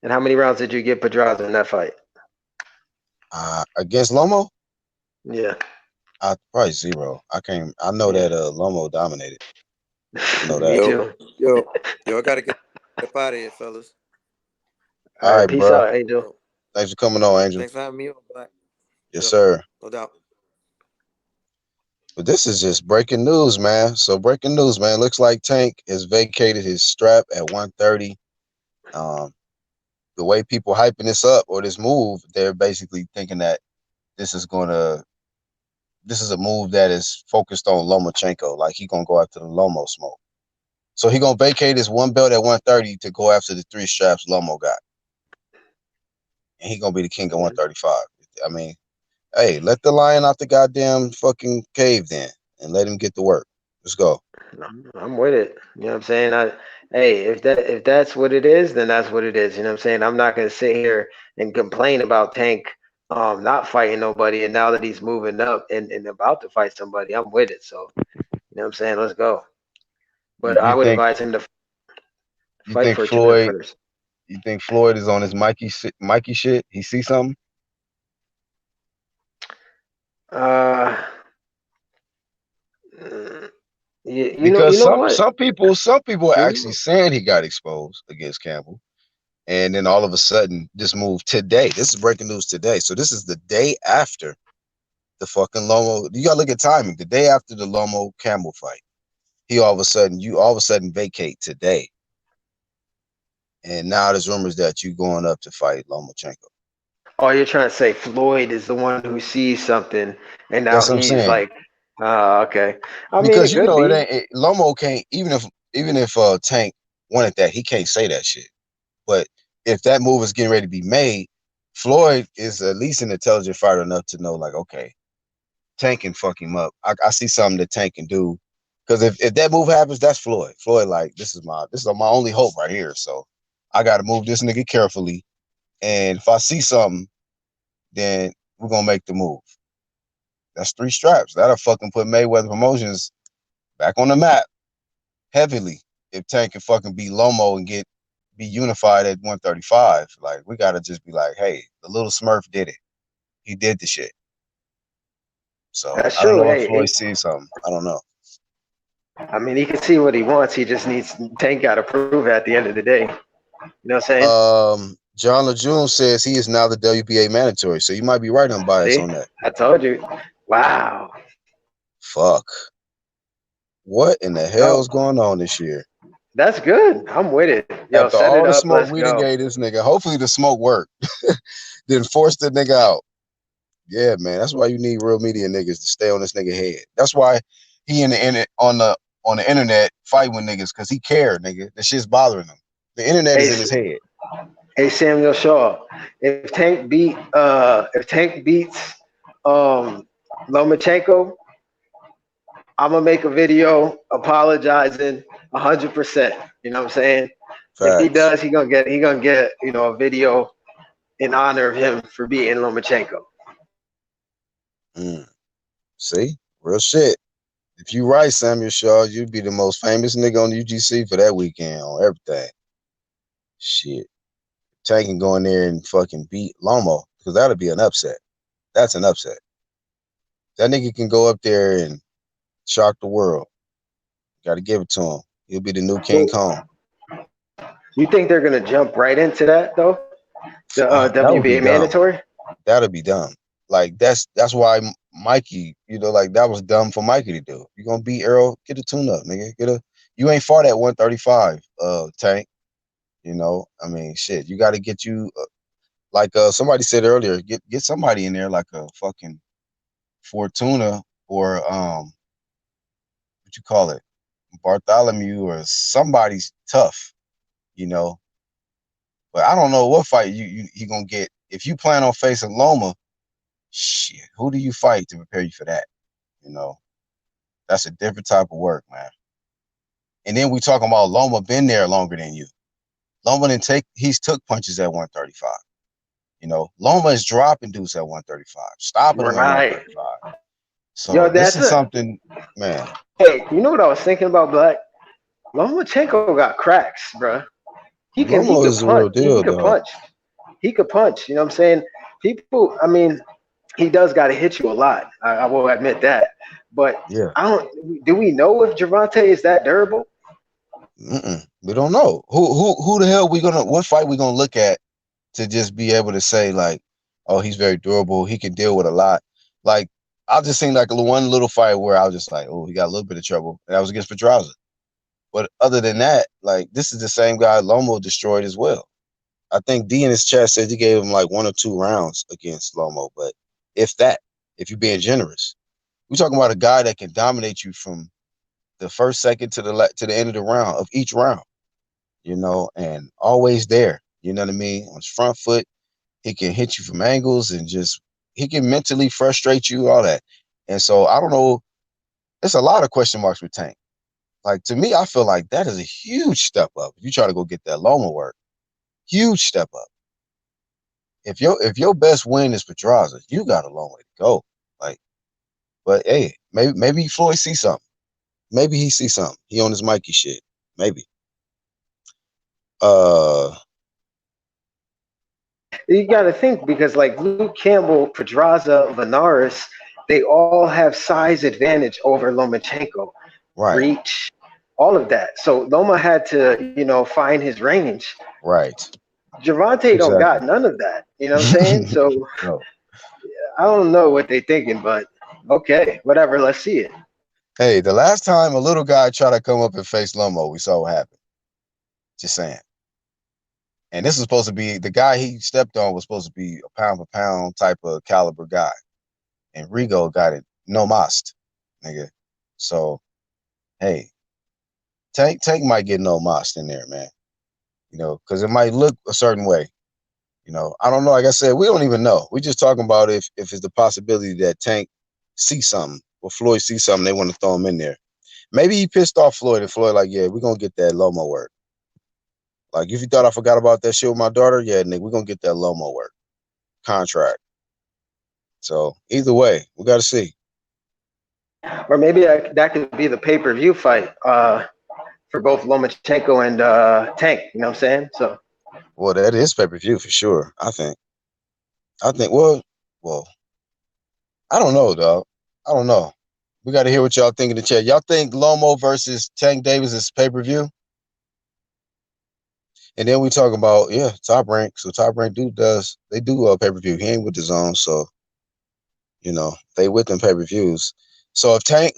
And how many rounds did you get Pedraza in that fight? Against Lomo, Yeah. probably zero. I can't. I know Yeah. that Lomo dominated. I know Me that. Yo, too. yo, I gotta get up out of here, fellas. All All right. right, Peace bro. out, Angel. Yo, Thanks for coming on, Angel. thanks for having me on, Black. Yes, Yep, sir. no doubt. But this is just breaking news, man. So breaking news, man. Looks like Tank has vacated his strap at 130. Um, the way people hyping this up or this move, they're basically thinking that this is gonna this is a move that is focused on Lomachenko. Like he gonna go after the Lomo smoke. So he gonna vacate his one belt at 130 to go after the three straps Lomo got, and he gonna be the king of Yeah. 135. I mean, hey, let the lion out the goddamn fucking cave then, and let him get to work. Let's go. I'm with it. You know what I'm saying? Hey, if that's what it is, then that's what it is. You know what I'm saying? I'm not gonna sit here and complain about Tank not fighting nobody, and now that he's moving up and about to fight somebody, I'm with it. So you know what I'm saying? Let's go. You, But I you would think advise him to you fight think Fortuna Floyd first. you think Floyd is on his Mikey shit? He see something Uh, mm, you because know what? some people are You actually know, saying he got exposed against Campbell, and then all of a sudden this move today. This is breaking news today. So this is the day after the fucking Lomo. You gotta look at timing. The day after the Lomo Campbell fight, you all of a sudden vacate today, and now there's rumors that you going up to fight Lomachenko. oh, you're trying to say Floyd is the one who sees something, and now That's what I'm he's saying. like, oh, okay. I mean, Because it could it be. ain't Lomo can't even if Tank wanted that, he can't say that shit. But if that move is getting ready to be made, Floyd is at least an intelligent fighter enough to know, like, okay, Tank can fuck him up. I see something that Tank can do. Because if that move happens, that's Floyd. Floyd, like, this is my only hope right here. So I gotta move this nigga carefully. And if I see something, then we're gonna make the move. That's three straps. That'll fucking put Mayweather Promotions back on the map heavily. If Tank can fucking beat Lomo and be unified at 135, like we gotta just be like, hey, the little Smurf did it. He did the shit. So That's I don't true. know if Hey, Floyd sees something. I don't know. I mean, he can see what he wants. He just needs Tank got to prove it at the end of the day. You know what I'm saying? John LeJune says he is now the WBA mandatory, so you might be right on bias See, on that. I told you. Wow. Fuck. What in the hell Yo, is going on this year? that's good. I'm with it. Yo, After set all it the up. smoke Let's we done go. gave this nigga, hopefully the smoke worked. Then force the nigga out. Yeah, man. That's why you need real media niggas to stay on this nigga head. That's why he on the internet fight with niggas because he cared, nigga. The shit's bothering him. The internet is Hey, in his head. hey, Samuel Shaw. If Tank beats Lomachenko, I'm gonna make a video apologizing 100%. You know what I'm saying? If he Facts. does, he gonna get a video in honor of him for beating Lomachenko. Mm. See? Real shit. If you right, Samuel Shaw, you'd be the most famous nigga on the UGC for that weekend on everything. Shit. Tank can go in there and fucking beat Lomo because that'll be an upset. That's an upset. That nigga can go up there and shock the world. Got to give it to him. He'll be the new King Well, Kong. you think they're gonna jump right into that though? The That would be WBA dumb. mandatory? That'll be dumb. Like that's why Mikey, like that was dumb for Mikey to do. You gonna beat Earl? Get a tune up, nigga. You ain't fought at 135, Tank. I mean, shit. You got to get you like somebody said earlier. Get somebody in there like a fucking Fortuna or what you call it, Bartholomew or somebody's tough. You know, but I don't know what fight you gonna get if you plan on facing Loma. Shit, who do you fight to prepare you for that? You know, that's a different type of work, man. And then we talking about Loma been there longer than you. Loma didn't take. He's took punches at 135. You know, Loma is dropping dudes at 135, stopping them at Right. 135. Yo, So this that's is a something, man. hey. You know what I was thinking about, Black? Lomachenko got cracks, bro. He Lomo could is a punch. real He deal, could dog. punch. He could punch. You know what I'm saying? People. I mean, he does got to hit you a lot. I will admit that. But Yeah. I don't. Do we know if Gervonta is that durable? We don't know who the hell we gonna what fight we gonna look at to just be able to say like, oh, he's very durable. He can deal with a lot. Like I just seen like one little fight where I was just like, oh, he got a little bit of trouble, and that was against Pedraza. But other than that, like this is the same guy Lomo destroyed as well. I think D in his chat said he gave him like 1 or 2 rounds against Lomo, but if that, if you're being generous, we're talking about a guy that can dominate you from the first second to the end of the round of each round, you know, and always there. You know what I mean? On his front foot, he can hit you from angles and just he can mentally frustrate you, all that. And so I don't know. There's a lot of question marks with Tank. Like to me, I feel like that is a huge step up. If you try to go get that Loma work, huge step up. If your best win is Pedraza, you got a long way to go. Like, but hey, maybe Floyd see something. Maybe he see something. He on his Mikey shit. Maybe. Uh, You got to think because like Luke Campbell, Pedraza, Linares, they all have size advantage over Lomachenko, right, reach, all of that. So Loma had to, find his range. right, Javante don't got exactly. none of that. You know what I'm saying? So No. I don't know what they thinking, but okay, whatever. Let's see it. Hey, the last time a little guy tried to come up and face Lomo, we saw what happened. Just saying. And this was supposed to be the guy he stepped on was supposed to be a pound for pound type of caliber guy. And Rigo got it no most, nigga. So hey, Tank might get no most in there, man. You know, because it might look a certain way. You know, I don't know. Like I said, we don't even know. We just talking about if it's the possibility that Tank see something or Floyd see something, they want to throw him in there. Maybe he pissed off Floyd and Floyd like, yeah, we're gonna get that Lomo work. Like if you thought I forgot about that shit with my daughter, yeah, nigga, we're gonna get that Lomo work. Contract. So either way, we gotta see. Or maybe that could be the pay-per-view fight for both Lomachenko and Tank. You know what I'm saying? So Well, that is pay-per-view for sure. I think, well, I don't know, dog. I don't know. We got to hear what y'all think in the chat. Y'all think Lomo versus Tank Davis is pay-per-view? And then we talk about, yeah, Top Rank. So Top Rank they do pay-per-view. He ain't with the zone, so you know, they with them pay-per-views. So if Tank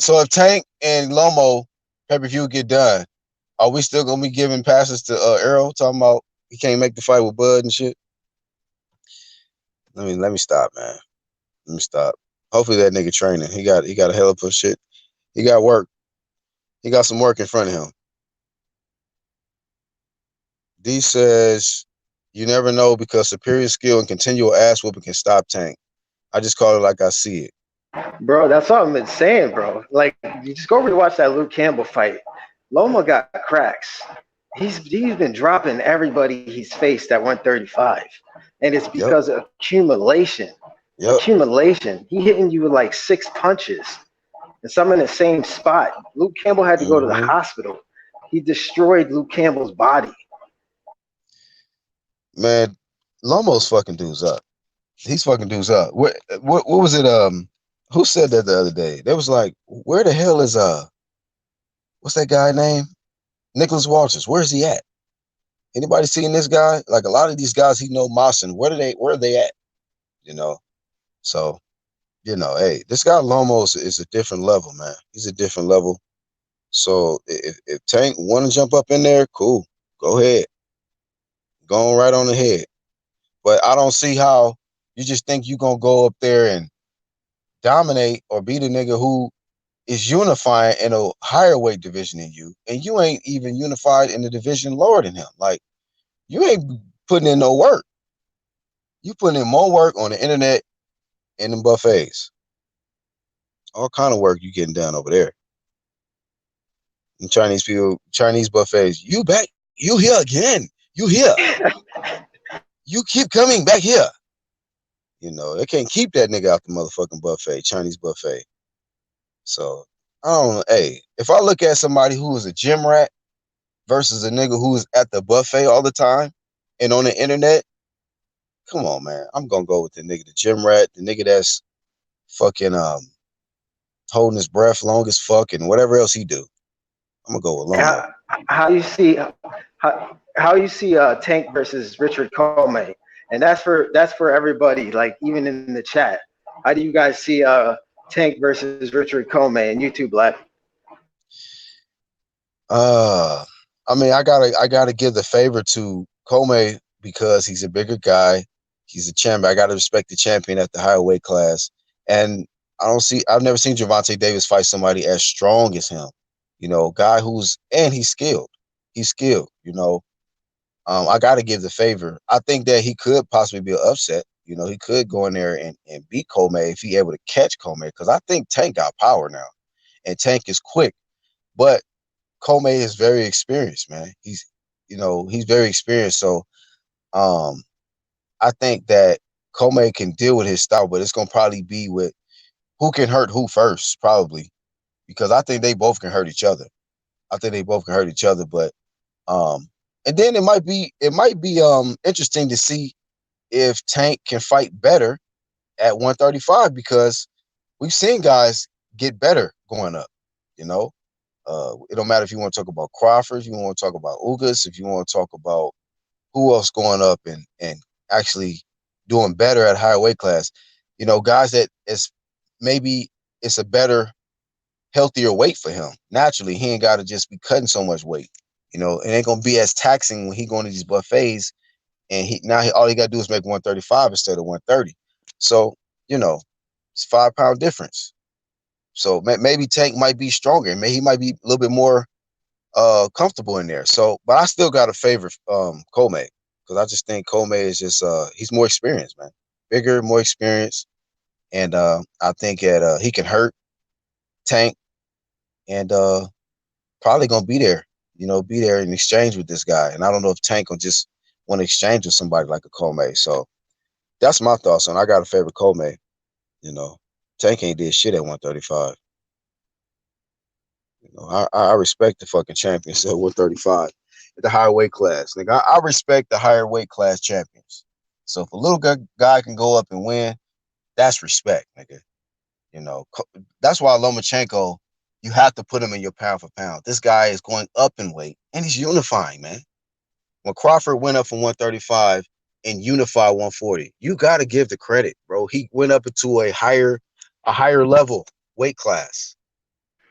and Lomo pay-per-view get done, are we still gonna be giving passes to Arrow talking about he can't make the fight with Bud and shit? Let me stop, man. Let me stop. Hopefully that nigga training. He got a hell of a shit. He got work. He got some work in front of him. D says, you never know because superior skill and continual ass whooping can stop Tank. I just call it like I see it. bro, that's what I've been saying, bro. Like, you just go rewatch that Luke Campbell fight. Loma got cracks. He's been dropping everybody he's faced at 135, and it's Yep. because of accumulation. Yep. Accumulation. He hitting you with like 6 punches, and some in the same spot. Luke Campbell had to go to the hospital. He destroyed Luke Campbell's body. Man, Lomo's fucking dudes up. He's fucking dudes up. What was it? Who said that the other day? They was like, where the hell is what's that guy name? Nicholas Walters. Where's he at? Anybody seen this guy? Like a lot of these guys he know Mossing. Where are they at? You know? So, you know, hey, this guy Lomo is a different level, man. He's a different level. So if Tank want to jump up in there, cool. Go ahead. Going right on ahead. But I don't see how you just think you gonna go up there and dominate or beat a nigga who is unifying in a higher weight division than you, and you ain't even unified in the division lower than him. Like you ain't putting in no work. You putting in more work on the internet and them buffets. All kind of work you getting done over there. And Chinese buffets. You back? You here again? You here? You keep coming back here. They can't keep that nigga out the motherfucking buffet, Chinese buffet. So I don't know. Hey, if I look at somebody who is a gym rat versus a nigga who's at the buffet all the time and on the internet, come on, man. I'm gonna go with the gym rat, the nigga that's fucking holding his breath long as fuck and whatever else he do. I'm gonna go with Loma. How you see how you see Tank versus Richard Comey, and that's for everybody. Like even in the chat, how do you guys see Tank versus Richard Comey and YouTube Black? Uh, I mean, I gotta give the favor to Comey because he's a bigger guy. He's a champion. I gotta respect the champion at the higher weight class. And I've never seen Gervonta Davis fight somebody as strong as him. Guy he's skilled. He's skilled. I gotta give the favor. I think that he could possibly be an upset. He could go in there and beat Comey if he able to catch Comey. Because I think Tank got power now, and Tank is quick. But Comey is very experienced, man. He's very experienced. So I think that Comey can deal with his style, but it's gonna probably be with who can hurt who first, probably, because I think they both can hurt each other. But and then it might be interesting to see if Tank can fight better at 135 because we've seen guys get better going up. You know, it don't matter if you want to talk about Crawford, if you want to talk about Ugas, if you want to talk about who else going up and actually doing better at higher weight class. Guys that maybe it's a better, healthier weight for him. Naturally, he ain't got to just be cutting so much weight. It ain't gonna be as taxing when he going to these buffets and all he got to do is make 135 instead of 130. So it's 5 pound difference. So maybe Tank might be stronger. Maybe he might be a little bit more comfortable in there. So, but I still got to favor Comey because I just think Comey is just he's more experienced, man, bigger, more experienced, and I think that he can hurt Tank and probably gonna be there. Be there in exchange with this guy. And I don't know if Tank will just want to exchange with somebody like a Comey. So that's my thoughts on. I got to favor Comey. Tank ain't did shit at 135. I respect the fucking champions at 135 at the higher weight class. Nigga, I respect the higher weight class champions. So if a little guy can go up and win, that's respect, nigga. That's why Lomachenko, you have to put him in your pound for pound. This guy is going up in weight and he's unifying, man. When Crawford went up from 135 and unified 140, you got to give the credit, bro. He went up into a higher level weight class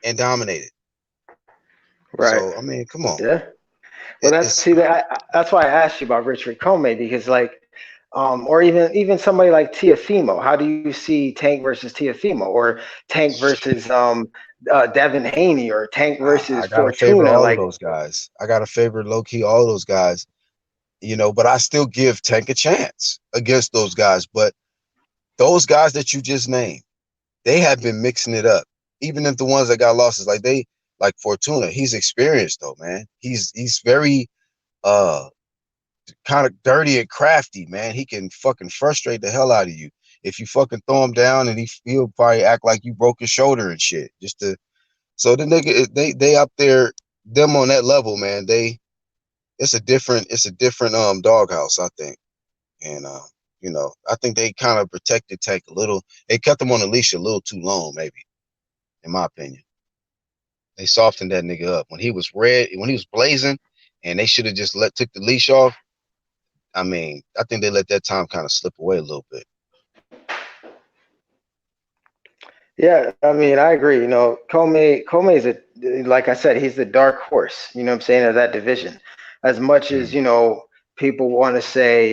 and dominated. Right. So, I mean, come on. Yeah. Well, that's why I asked you about Richard Comey because, like, or even somebody like Tiafimo. How do you see Tank versus Tiafimo, or Tank versus Devin Haney, or Tank versus I got to favor Fortuna? all of Like, those guys. I got to favor low key all of those guys. But I still give Tank a chance against those guys. But those guys that you just named, they have been mixing it up. Even if the ones that got losses, like Fortuna, he's experienced though, man. He's very kind of dirty and crafty, man. He can fucking frustrate the hell out of you if you fucking throw him down, and he'll probably act like you broke his shoulder and shit. So the nigga, they up there, them on that level, man. It's a different doghouse, I think. And I think they kind of protected Tank a little. They kept him on the leash a little too long, maybe, in my opinion. They softened that nigga up when he was red, when he was blazing, and they should have just took the leash off. I mean, I think they let that time kind of slip away a little bit. yeah, I mean, I agree. Comey is like I said, he's the dark horse. You know what I'm saying, of that division. As much as Mm. people want to say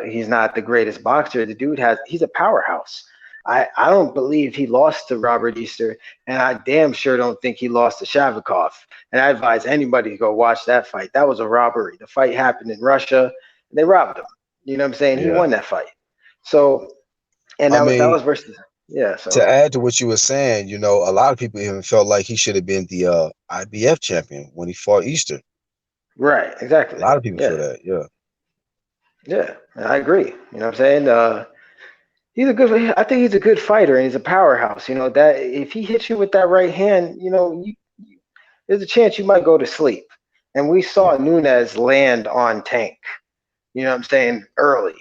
he's not the greatest boxer, the dude he's a powerhouse. I don't believe he lost to Robert Easter, and I damn sure don't think he lost to Shavakov. And I advise anybody to go watch that fight. That was a robbery. The fight happened in Russia, and they robbed him. You know what I'm saying? He Yeah. won that fight. So, and I that mean, was versus, yeah. to So add to what you were saying, a lot of people even felt like he should have been the IBF champion when he fought Easter. Right, A exactly. lot of people feel Yeah, that. Yeah, yeah, I agree. You know what I'm saying? He's a good. I think he's a good fighter, and he's a powerhouse. You know that if he hits you with that right hand, there's a chance you might go to sleep. And we saw yeah, Nunez land on Tank. You know what I'm saying? Early.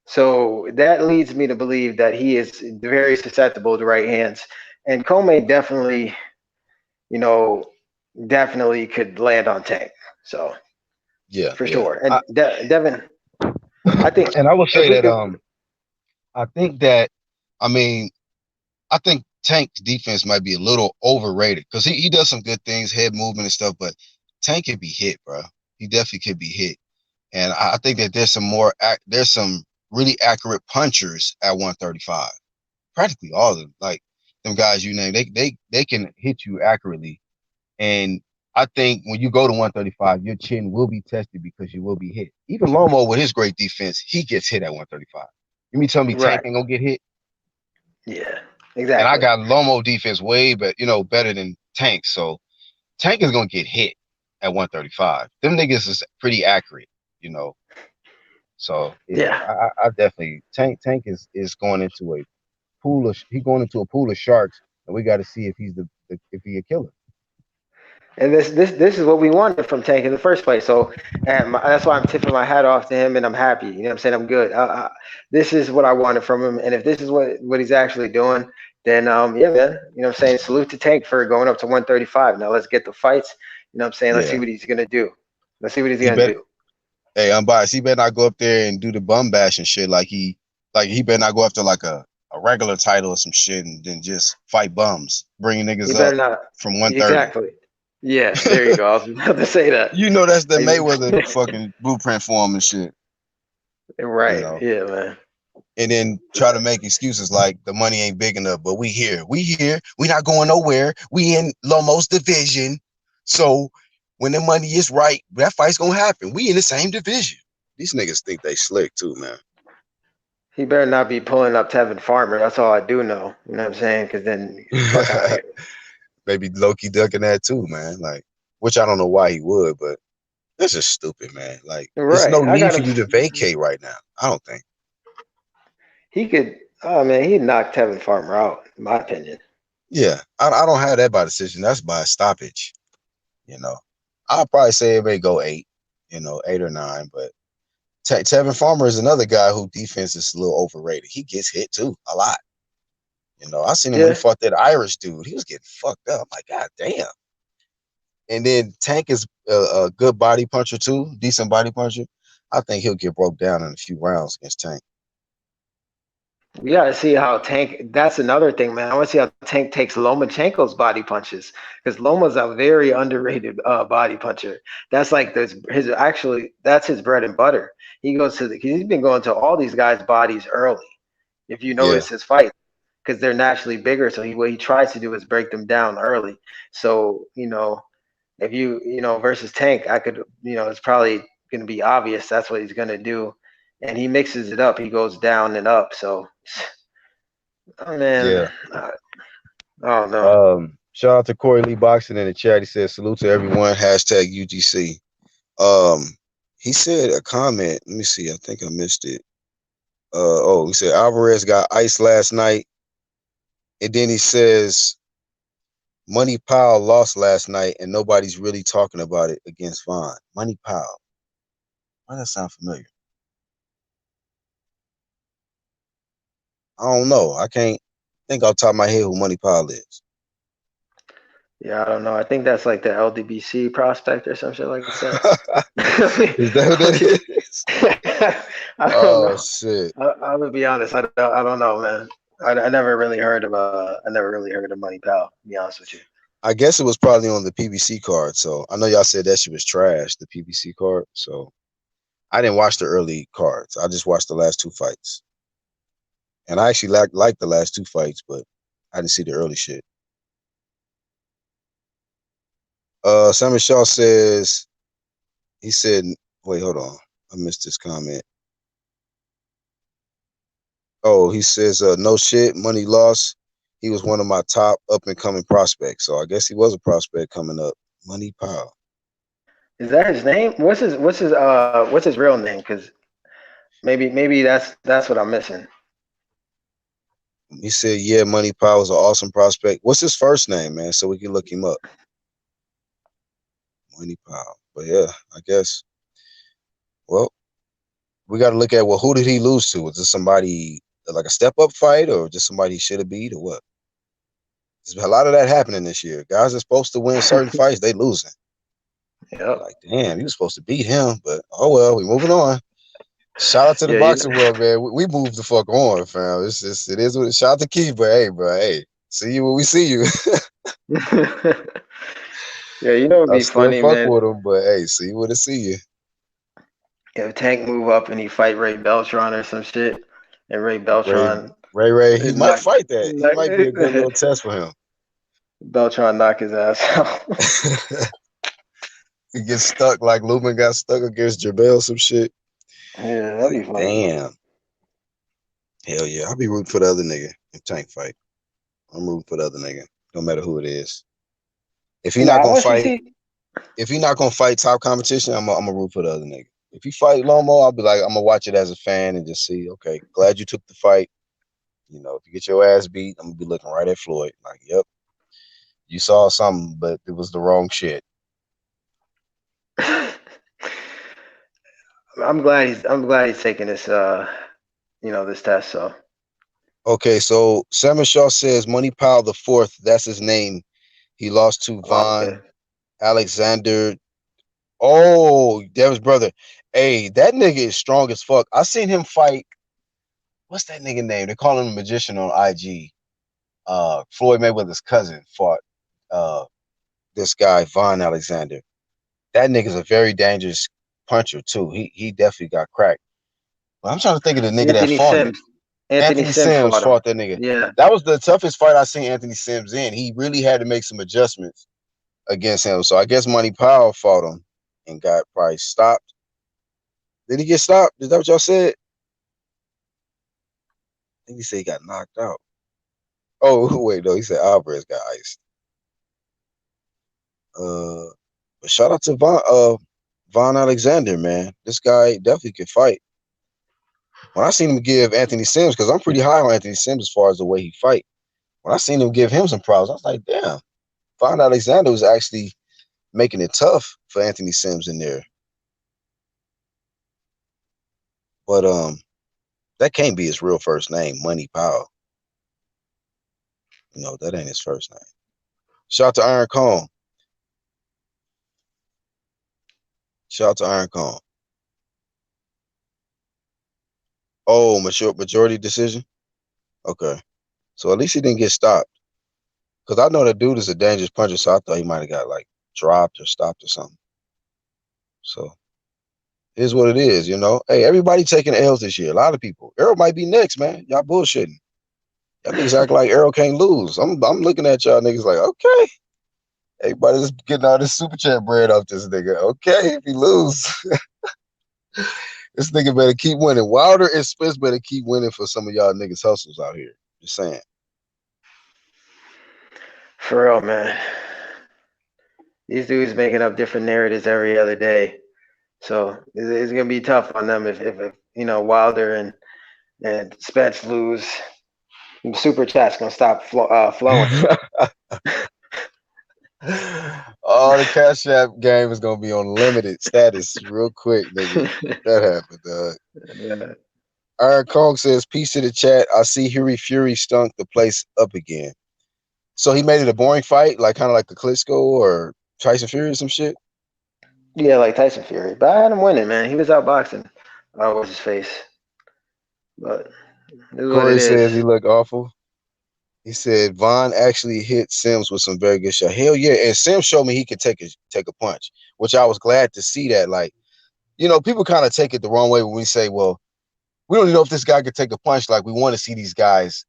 So that leads me to believe that he is very susceptible to right hands. And Comey you know, definitely could land on Tank. So yeah, for yeah. sure. And Devin, I think And I will if say we that could, I think that I mean I think Tank's defense might be a little overrated because he does some good things, head movement and stuff, but Tank could be hit, bro. He definitely could be hit. And I think that there's some really accurate punchers at 135. Practically all of them, like them guys you named, they can hit you accurately. And I think when you go to 135, your chin will be tested because you will be hit. Even Lomo with his great defense, he gets hit at 135. You mean tell me Tank right. ain't gonna get hit? Yeah, And I exactly. got Lomo defense way better than Tank. So Tank is gonna get hit at 135. Them niggas is pretty accurate, you know. So yeah, Yeah. I definitely Tank is going into a going into a pool of sharks, and we got to see if if he a killer. And this is what we wanted from Tank in the first place. So, that's why I'm tipping my hat off to him, and I'm happy. You know what I'm saying? I'm good. This is what I wanted from him, and if this is what he's actually doing, then yeah, man. You know what I'm saying? Salute to Tank for going up to 135. Now let's get the fights. You know what I'm saying? Let's see Yeah, what he's gonna do. Let's see what he's he gonna bet. do. Hey, unbiased. He better not go up there and do the bum bash and shit like he better not go after like a regular title or some shit and then just fight bums, bringing He niggas better up not. from 130. Exactly. Yeah. There you go. I was about to say that. You know that's the Mayweather Like, fucking blueprint for him and shit, you right. know. Yeah, man. And then try to make excuses like the money ain't big enough, but we here. We here. We not going nowhere. We in Lomo's division. So when the money is right, that fight's gonna happen. We in the same division. These niggas think they slick too, man. He better not be pulling up Tevin Farmer. That's all I do know. You know what I'm saying? Because then, fuck out of here. Maybe Loki ducking that too, man. Like, which I don't know why he would, but that's just stupid, man. Like, there's no Right. I need got for him. you to vacate right now. I don't think. He could. Oh man, he'd knock Tevin Farmer out, in my opinion. Yeah, I don't have that by decision. That's by stoppage. You know, I'll probably say it may go 8. You know, 8 or 9, but Tevin Farmer is another guy who defense is a little overrated. He gets hit too a lot. You know, I seen him when he Yeah. fought that Irish dude. He was getting fucked up. I'm like, God damn. And then Tank is a good body puncher too, decent body puncher. I think he'll get broke down in a few rounds against Tank. We got to see how Tank. That's another thing, man. I want to see how Tank takes Lomachenko's body punches because Loma's a very underrated body puncher. That's like his actually. That's his bread and butter. He goes to he's been going to all these guys' bodies early. If you Yeah, notice his fight, because they're naturally bigger. So what he tries to do is break them down early. So if versus Tank, I could it's probably going to be obvious that's what he's going to do, and he mixes it up. He goes down and up. So, oh man, yeah. I don't know. Shout out to Corey Lee Boxing in the chat. He said, salute to everyone, hashtag UGC. Um, he said a comment. Let me see. I think I missed it. He said Alvarez got iced last night. And then he says Money Powell lost last night and nobody's really talking about it against Vaughn. Money Powell. Why does that sound familiar? I don't know. I can't think off the top of my head who Money Powell is. Yeah, I don't know. I think that's like the LDBC prospect or some shit like that. Is that what that is? I don't Oh know. shit. I'm gonna be honest. I don't know, man. I never really heard of I never really heard of Money Pal. To be honest with you. I guess it was probably on the PBC card. So I know y'all said that shit was trash, the PBC card. So I didn't watch the early cards. I just watched the last 2 fights. And I actually liked the last 2 fights, but I didn't see the early shit. Simon Shaw says he said, wait, hold on. I missed this comment. Oh, he says, no shit, money lost. He was one of my top up and coming prospects. So I guess he was a prospect coming up. Money Powell. Is that his name? What's his real name? Because maybe that's what I'm missing. He said, "Yeah, Money Powell is an awesome prospect." What's his first name, man? So we can look him up. Money Powell. But yeah, I guess. Well, we got to look at, well, who did he lose to? Was this somebody like a step up fight, or just somebody he should have beat, or what? There's a lot of that happening this year. Guys are supposed to win certain fights, they losing. Yep. Like, damn, you were supposed to beat him, but oh well, we moving on. Shout out to the Yeah, boxing world, man. We moved the fuck on, fam. It's just, it is what it. Shout out to Keith, but hey, bro, hey, see you when we see you. yeah, it'd I be still funny, fuck man. with him, but hey, see you when I see you. If Tank move up and he fight Ray Beltran or some shit, and Ray Ray, Beltran Ray, he is might not, fight that. He might be a good little test for him. Beltran knock his ass out. He gets stuck like Loma got stuck against Jabel, some shit. Yeah, that'd Like, be funny. damn. Hell yeah. I'll be rooting for the other nigga in Tank fight. I'm rooting for the other nigga, no matter who it is. If he No, not I gonna want to fight, see. if he not gonna fight top competition, I'm gonna root for the other nigga. If he fight Lomo, I'll be like, I'm gonna watch it as a fan and just see, okay, glad you took the fight. You know, if you get your ass beat, I'm gonna be looking right at Floyd. Like, yep, you saw something, but it was the wrong shit. I'm glad he's taking this test. So Okay, so Salmon Shaw says Money Powell the fourth, that's his name. He lost to oh, okay. Von Alexander. Oh, Devin's brother. Hey, that nigga is strong as fuck. I seen him fight. What's that nigga name? They call him a magician on IG. Floyd Mayweather's cousin fought uh this guy, Von Alexander. That nigga's a very dangerous puncher too. He definitely got cracked. But I'm trying to think of the nigga that Anthony fought him. Sims. Anthony Anthony Sims Sims fought him. fought that nigga. Yeah. That was the toughest fight I seen Anthony Sims in. He really had to make some adjustments against him. So I guess Money Powell fought him and got probably stopped. Did he get stopped? Is that what y'all said? I think he said he got knocked out. Oh, wait, no, he said Alvarez got iced. Uh, but shout out to Von Alexander, man. This guy definitely could fight. When I seen him give Anthony Sims, because I'm pretty high on Anthony Sims as far as the way he fight. When I seen him give him some problems, I was like, damn, Von Alexander was actually making it tough for Anthony Sims in there. But that can't be his real first name, Money Powell. No, that ain't his first name. Shout out to Iron Kong. Shout out to Iron Kong. Oh, majority decision? Okay. So at least he didn't get stopped. Because I know that dude is a dangerous puncher, so I thought he might have got like dropped or stopped or something. So here's what it is, you know. Hey, everybody taking L's this year. A lot of people. Arrow might be next, man. Y'all bullshitting. Y'all niggas act like Arrow can't lose. I'm looking at y'all niggas like, okay. Everybody's getting all this super chat bread off this nigga. Okay, if he lose. This nigga better keep winning. Wilder and Spence better keep winning for some of y'all niggas hustles out here. Just saying. For real, man. These dudes making up different narratives every other day. So it's gonna be tough on them if Wilder and Spence lose. Super chat's gonna stop flowing. All the Cash App game is gonna be on limited status real quick, nigga. That happened, dog. Yeah. Iron Kong says, peace to the chat. I see Huey Fury stunk the place up again. So he made it a boring fight, like kind of like the Klitschko or Tyson Fury or some shit? Yeah, like Tyson Fury. But I had him winning, man. He was outboxing. What's his face? But this is what it Corey says is. he looked awful. He said Vaughn actually hit Sims with some very good shot. Hell yeah. And Sims showed me he could take a punch, which I was glad to see that. Like, you know, people kind of take it the wrong way when we say, well, we don't even know if this guy could take a punch. Like, we want to see these guys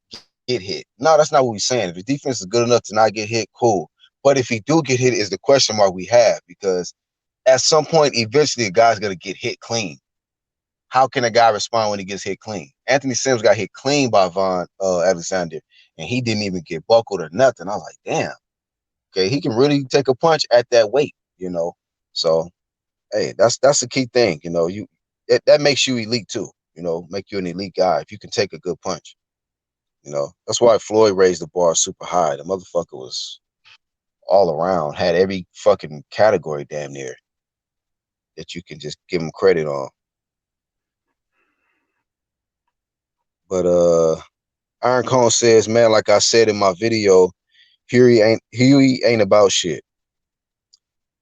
get hit. No, that's not what we're saying. If his defense is good enough to not get hit, cool. But if he do get hit, is the question mark we have, because at some point, eventually, a guy's going to get hit clean. How can a guy respond when he gets hit clean? Anthony Sims got hit clean by Von Alexander, and he didn't even get buckled or nothing. I was like, damn, okay, he can really take a punch at that weight, you know? So hey, that's the key thing. You know, that makes you elite too. You know, make you an elite guy if you can take a good punch. You know, that's why Floyd raised the bar super high. The motherfucker was all around, had every fucking category damn near that you can just give him credit on. But Iron Cone says, man, like I said in my video, Huey ain't about shit.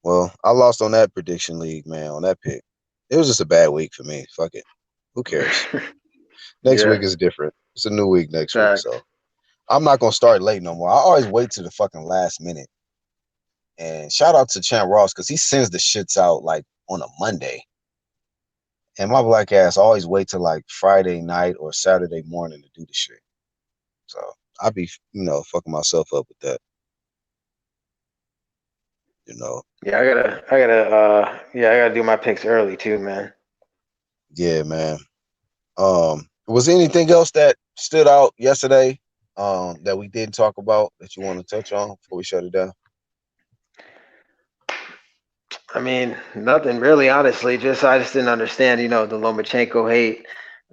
Well, I lost on that prediction league, man, on that pick. It was just a bad week for me. Fuck it. Who cares? Next Yeah, week is different. It's a new week next week, fact. so I'm not gonna start late no more. I always wait to the fucking last minute. And shout out to Champ Ross because he sends the shits out like on a Monday. And my black ass always wait till like Friday night or Saturday morning to do the shit. So I be, fucking myself up with that, you know. Yeah, I gotta do my picks early too, man. Yeah, man. Was there anything else that stood out yesterday that we didn't talk about that you want to touch on before we shut it down? I mean, nothing really, honestly. Just I just didn't understand, the Lomachenko hate.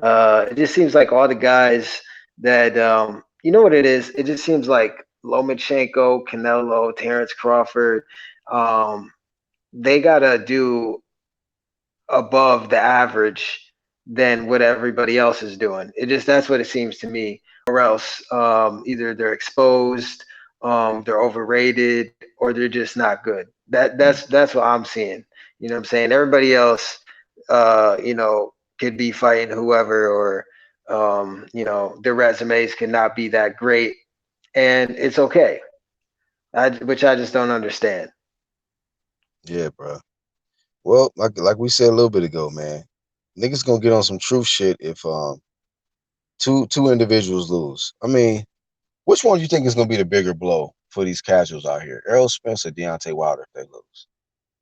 It just seems like all the guys that, you know what it is. It just seems like Lomachenko, Canelo, Terrence Crawford, um, they gotta do above the average than what everybody else is doing. It just that's what it seems to me. Or else, either they're exposed, they're overrated, or they're just not good. That's what I'm seeing. You know what I'm saying? Everybody else, could be fighting whoever, or their resumes cannot be that great, and it's okay. Which I just don't understand. Yeah, bro. Well, like we said a little bit ago, man, niggas gonna get on some truth shit if two individuals lose. I mean, which one do you think is gonna be the bigger blow for these casuals out here? Errol Spence or Deontay Wilder if they lose?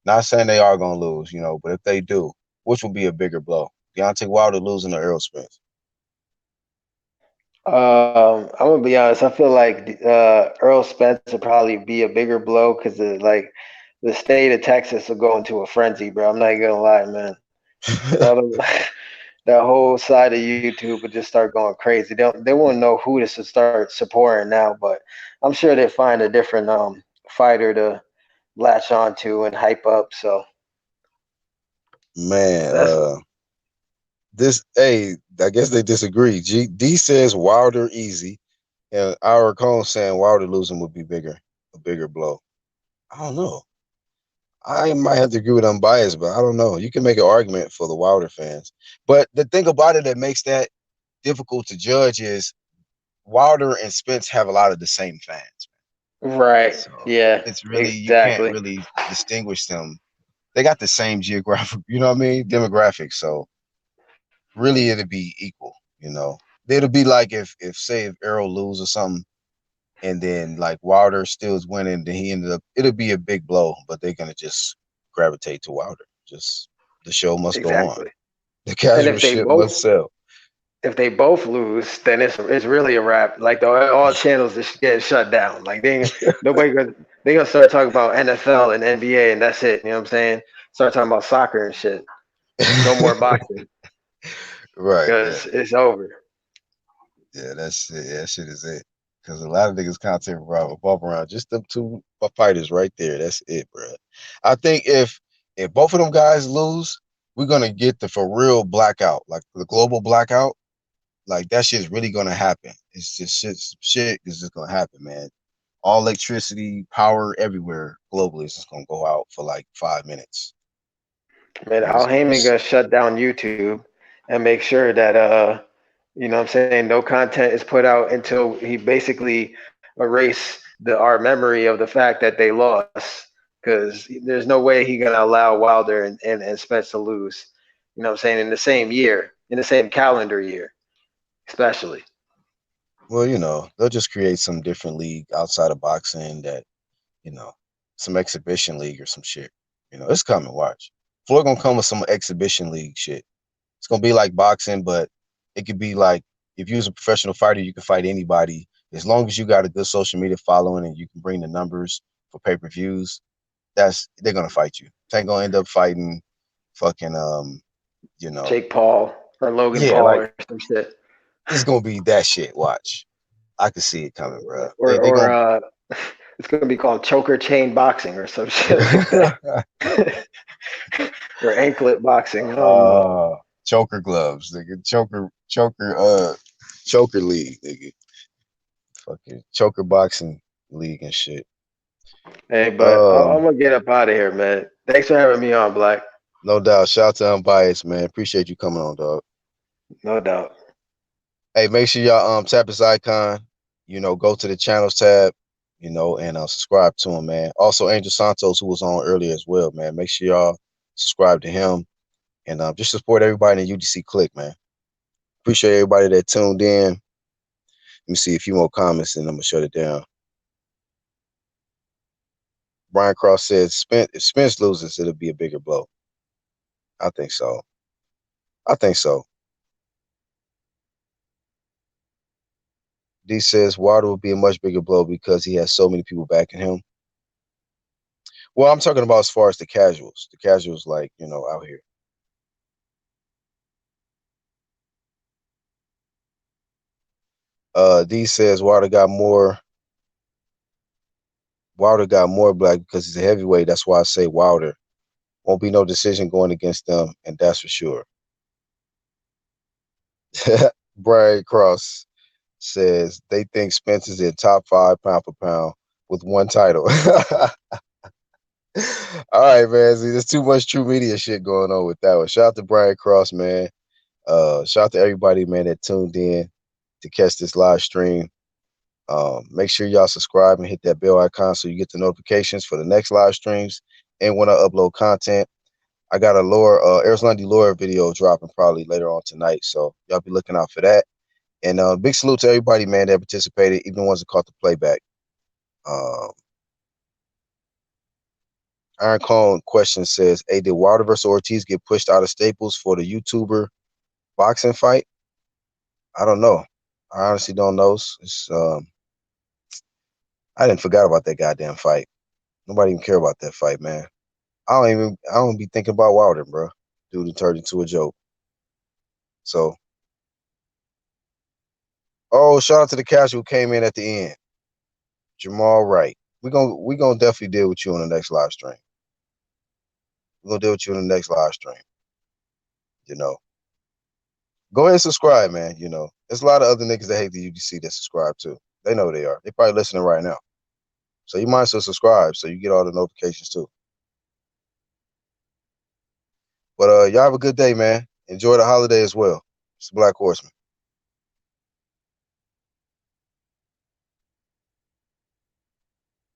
Not saying they are gonna lose, but if they do, which will be a bigger blow? Deontay Wilder losing or Errol Spence? I'm gonna be honest. I feel like Earl Spence would probably be a bigger blow because the state of Texas will go into a frenzy, bro. I'm not even gonna lie, man. That that whole side of YouTube would just start going crazy. They won't know who to start supporting now, but I'm sure they find a different fighter to latch onto and hype up. So Man, that's I guess they disagree. D says Wilder easy, and our Cone saying Wilder losing would be a bigger blow. I don't know. I might have to agree with unbiased, but I don't know. You can make an argument for the Wilder fans, but the thing about it that makes that difficult to judge is Wilder and Spence have a lot of the same fans. right. So Yeah, it's really you can't exactly. really distinguish them. They got the same geographic, you know what I mean, demographics. So really, it'd be equal. It'll be like if say if Errol lose or something, and then like Wilder still is winning, then he ended up. It'll be a big blow, but they're gonna just gravitate to Wilder. Just the show must go on. Exactly. The And casual shit must sell. if they both lose, then it's really a wrap. Like all channels just get shut down. Like they gonna start talking about NFL and NBA and that's it. You know what I'm saying? Start talking about soccer and shit. No more boxing Right. Yeah. because it's over. Yeah. That's it. Yeah, that shit is it. Because a lot of niggas content revolve around just them two fighters right there. That's it, bro. I think if both of them guys lose, we're gonna get the for real blackout, like the global blackout. Like that shit's really gonna happen. It's just shit is just gonna happen, man. All electricity, power everywhere globally is just gonna go out for like 5 minutes. Man, And Al it's gonna be Heyman gonna shut down YouTube and make sure that what I'm saying, no content is put out until he basically erase our memory of the fact that they lost. Because there's no way he gonna allow Wilder and Spence to lose. You know what I'm saying? In the same year, in the same calendar year, especially. well, they'll just create some different league outside of boxing that, you know, some exhibition league or some shit. It's coming, watch. Floyd gonna come with some exhibition league shit. It's gonna be like boxing, but it could be like if you're a professional fighter, you can fight anybody as long as you got a good social media following and you can bring the numbers for pay-per-views. They're gonna fight you. They ain't gonna end up fighting. fucking Jake Paul or Logan yeah, Paul like or some shit. it's gonna be that shit. Watch, I can see it coming, bro. Or They or gonna uh, it's gonna be called choker chain boxing or some shit like that, or anklet boxing. I don't know. choker gloves, nigga. Choker league, nigga. Fucking choker boxing league and shit. Hey, but I'm Um, gonna get up out of here, man. Thanks for having me on, Black. no doubt. Shout out to Unbiased, man. Appreciate you coming on, dog. No doubt. Hey, make sure y'all tap his icon. Go to the channels tab. And subscribe to him, man. Also, Angel Santos, who was on earlier as well, man. Make sure y'all subscribe to him and just support everybody in the UDC clique, man. Appreciate everybody that tuned in. Let me see a few more comments and I'm gonna shut it down. Brian Cross says, if Spence loses, it'll be a bigger blow. I think so. D says Wilder will be a much bigger blow because he has so many people backing him. Well, I'm talking about as far as the casuals. The casuals, like, out here. D says Wilder got more black because he's a heavyweight. That's why I say Wilder. Won't be no decision going against them, and that's for sure. Brian Cross says they think Spence is in top 5 pound for pound with one title. All right, man. See, there's too much true media shit going on with that one. Shout out to Brian Cross, man. Shout out to everybody, man, that tuned in to catch this live stream. Make sure y'all subscribe and hit that bell icon so you get the notifications for the next live streams and when I upload content. I got a Eris Lundy Laura video dropping probably later on tonight, so y'all be looking out for that. And big salute to everybody, man, that participated, even the ones that caught the playback. Iron Cone question says, hey, did Wilder versus Ortiz get pushed out of Staples for the YouTuber boxing fight? I don't know. I honestly don't know. I didn't forget about that goddamn fight. Nobody even care about that fight, man. I don't be thinking about Wilder, bro. Dude turned into a joke. So, shout out to the casual who came in at the end. Jamal Wright. We gonna definitely deal with you on the next live stream. We're gonna deal with you on the next live stream. Go ahead and subscribe, man. There's a lot of other niggas that hate the UDC that subscribe too. They know they are. They probably listening right now. So you might as well subscribe so you get all the notifications too. But y'all have a good day, man. Enjoy the holiday as well. It's the Black Horseman.